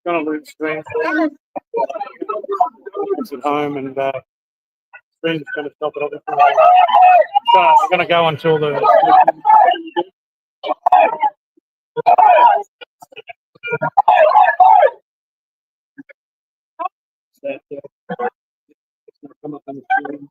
Gonna lose strength. It's at home and screen's going to stop it obviously. So I'm going to go until the. Come up on the screen.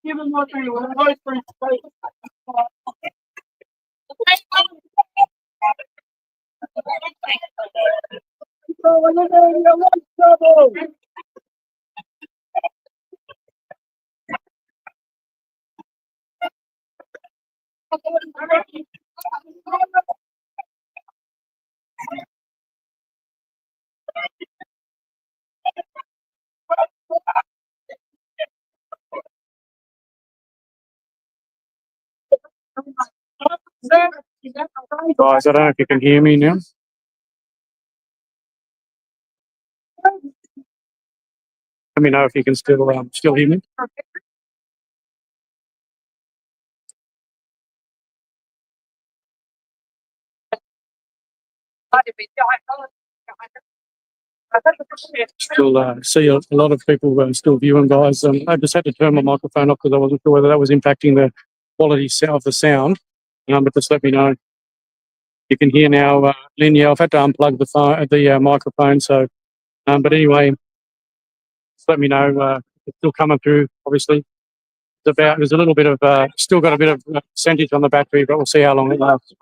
Give him what they want. Guys, I don't know if you can hear me now. Let me know if you can still hear me. Still see a lot of people still viewing, guys. I just had to turn my microphone off because I wasn't sure whether that was impacting the quality of the sound. But just let me know. You can hear now, Lynn. Yeah, I've had to unplug the microphone. So, but anyway, just let me know. It's still coming through. Obviously, there's a little bit of still got a bit of percentage on the battery, but we'll see how long it lasts.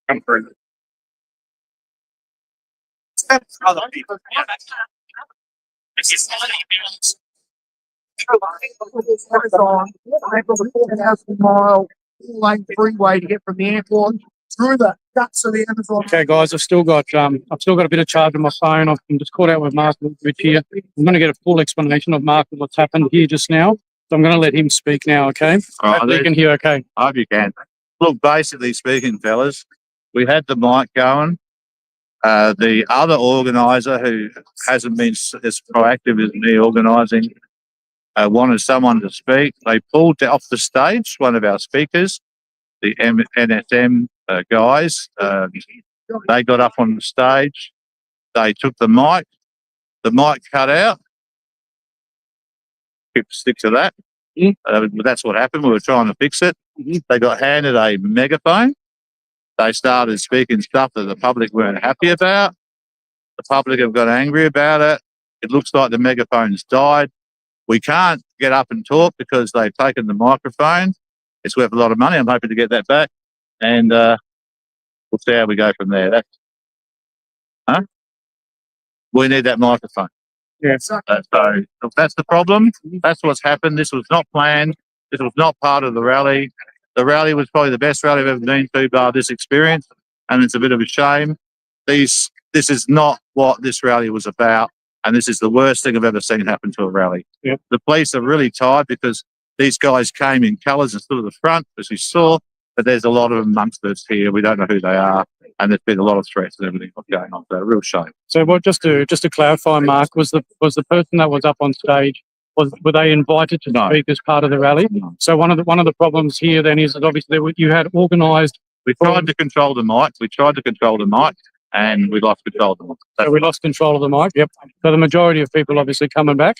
Come through. Other people. Mile lane freeway to get from the airport through the guts of the Amazon. Okay, guys, I've still got a bit of charge on my phone. I've been just caught out with Mark a little bit here. I'm going to get a full explanation of Mark and what's happened here just now. So I'm going to let him speak now. Okay, you can hear. Okay, I hope you can. Look, basically speaking, fellas, we had the mic going. The other organiser, who hasn't been as proactive as me organising, wanted someone to speak. They pulled off the stage one of our speakers, the NSM guys. They got up on the stage. They took the mic. The mic cut out. Keep stick to that. That's what happened. We were trying to fix it. They got handed a megaphone. They started speaking stuff that the public weren't happy about. The public have got angry about it. It looks like the megaphone's died. We can't get up and talk because they've taken the microphone. It's worth a lot of money. I'm hoping to get that back. And we'll see how we go from there. We need that microphone. Yeah. So that's the problem. That's what's happened. This was not planned. This was not part of the rally. The rally was probably the best rally I've ever been to, bar this experience, and it's a bit of a shame. This is not what this rally was about, and this is the worst thing I've ever seen happen to a rally. Yep. The police are really tired because these guys came in colours and stood at the front, as we saw, but there's a lot of them amongst us here. We don't know who they are, and there's been a lot of threats and everything going on. So a real shame. So what? Just to clarify, Mark, was the person that was up on stage, were they invited to speak as part of the rally? No. So one of the problems here then is that obviously you had organised. We tried to control the mic. And we lost control of the mic. So we lost control of the mic. Yep. So the majority of people obviously coming back,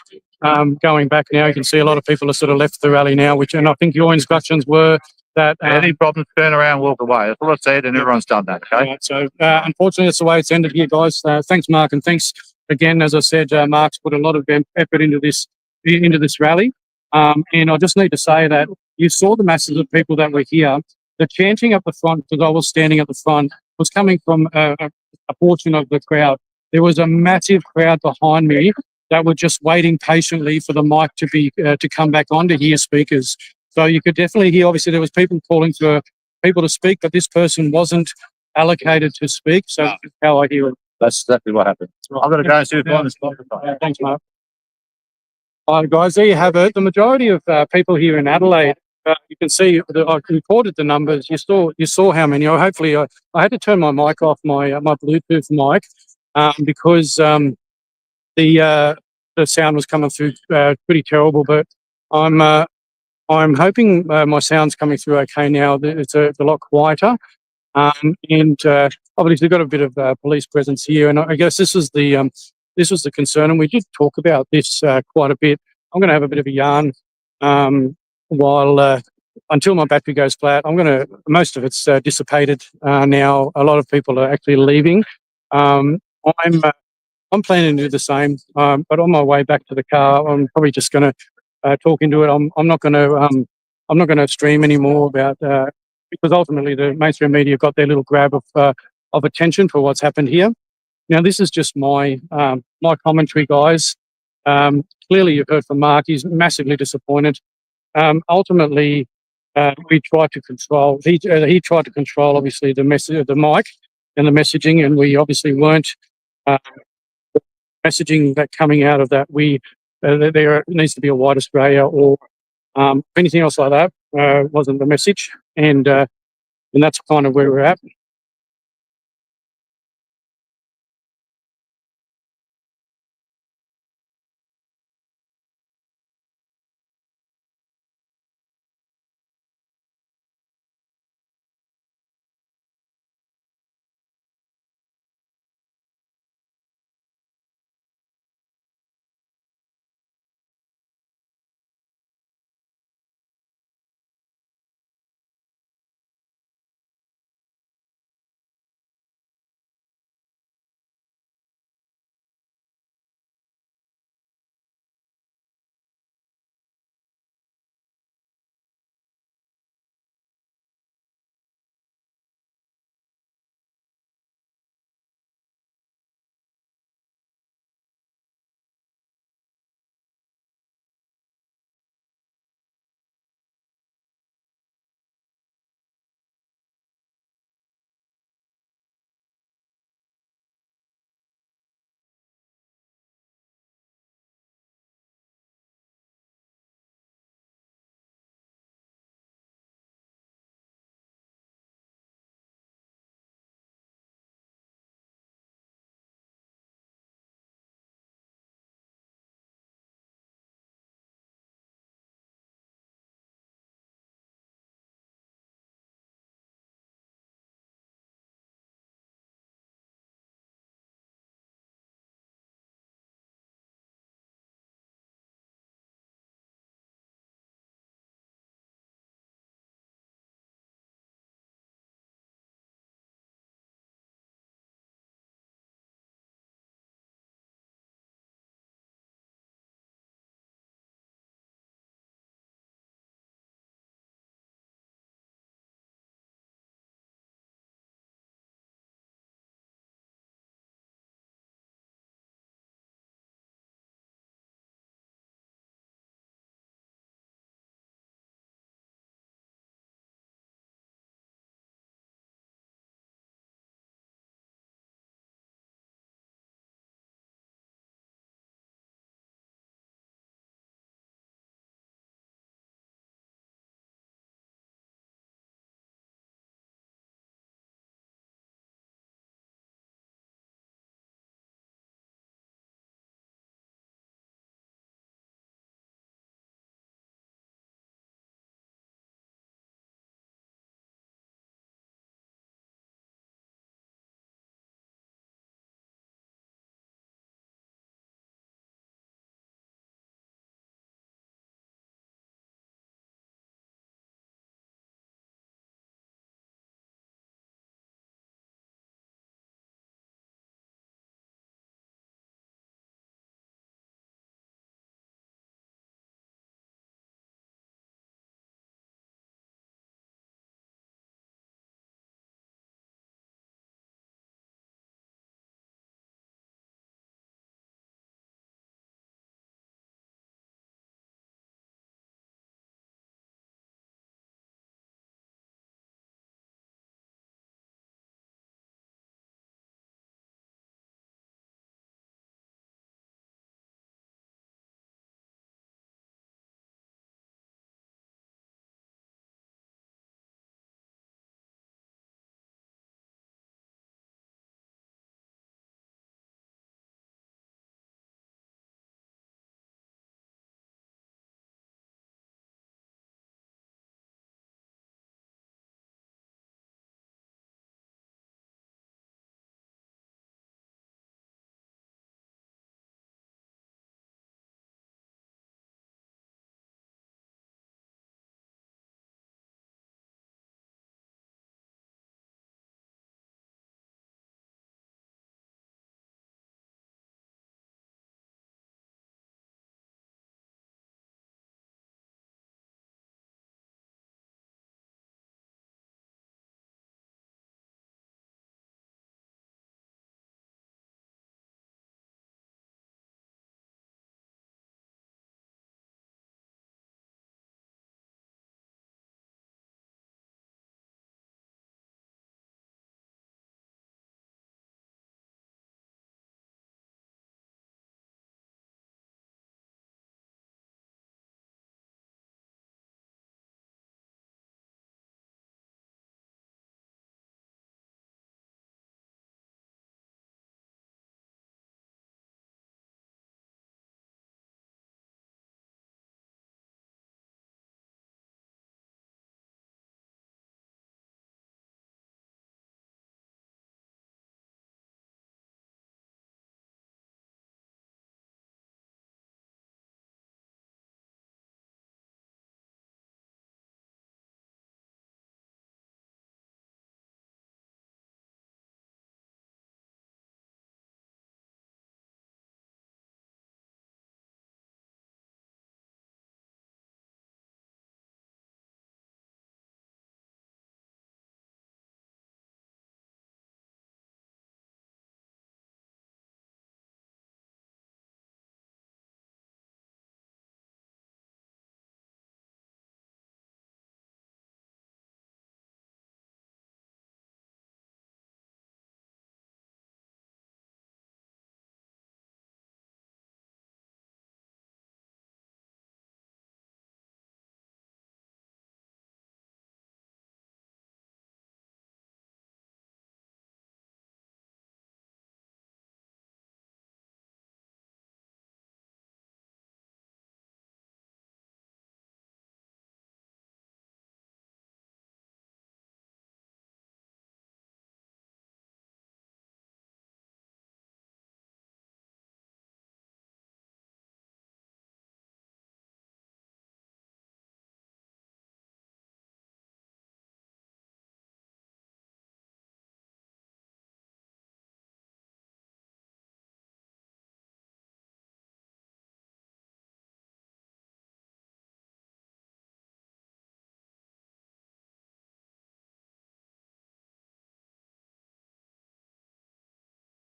going back now. You can see a lot of people have sort of left the rally now. And I think your instructions were that any problems, turn around, walk away. That's what I said, and everyone's done that. Okay. Right, so unfortunately, that's the way it's ended here, guys. Thanks, Mark, and thanks again. As I said, Mark's put a lot of effort into this rally, and I just need to say that you saw the masses of people that were here. The chanting up the front, because I was standing at the front, was coming from a portion of the crowd. There was a massive crowd behind me that were just waiting patiently for the mic to come back on to hear speakers. So you could definitely hear. Obviously, there was people calling for people to speak, but this person wasn't allocated to speak. So that's how I hear it. That's exactly what happened. I'm going to go and see if I can Thanks, Mark. All right, guys, there you have it. The majority of people here in Adelaide, you can see I recorded the numbers. You saw how many. Hopefully, I had to turn my mic off, my Bluetooth mic, because the sound was coming through pretty terrible. But I'm hoping my sound's coming through okay now. It's a lot quieter, and obviously got a bit of police presence here. And I guess this was the concern, and we did talk about this quite a bit. I'm going to have a bit of a yarn while until my battery goes flat. Most of it's dissipated now. A lot of people are actually leaving. I'm planning to do the same, but on my way back to the car, I'm probably just going to talk into it. I'm not going to stream anymore about because ultimately the mainstream media got their little grab of attention for what's happened here. Now this is just my commentary, guys. Clearly, you've heard from Mark. He's massively disappointed. Ultimately, we tried to control. He tried to control, obviously, the mic and the messaging, and we obviously weren't messaging that coming out of that. There needs to be a white Australia or anything else like that wasn't the message, and that's kind of where we're at.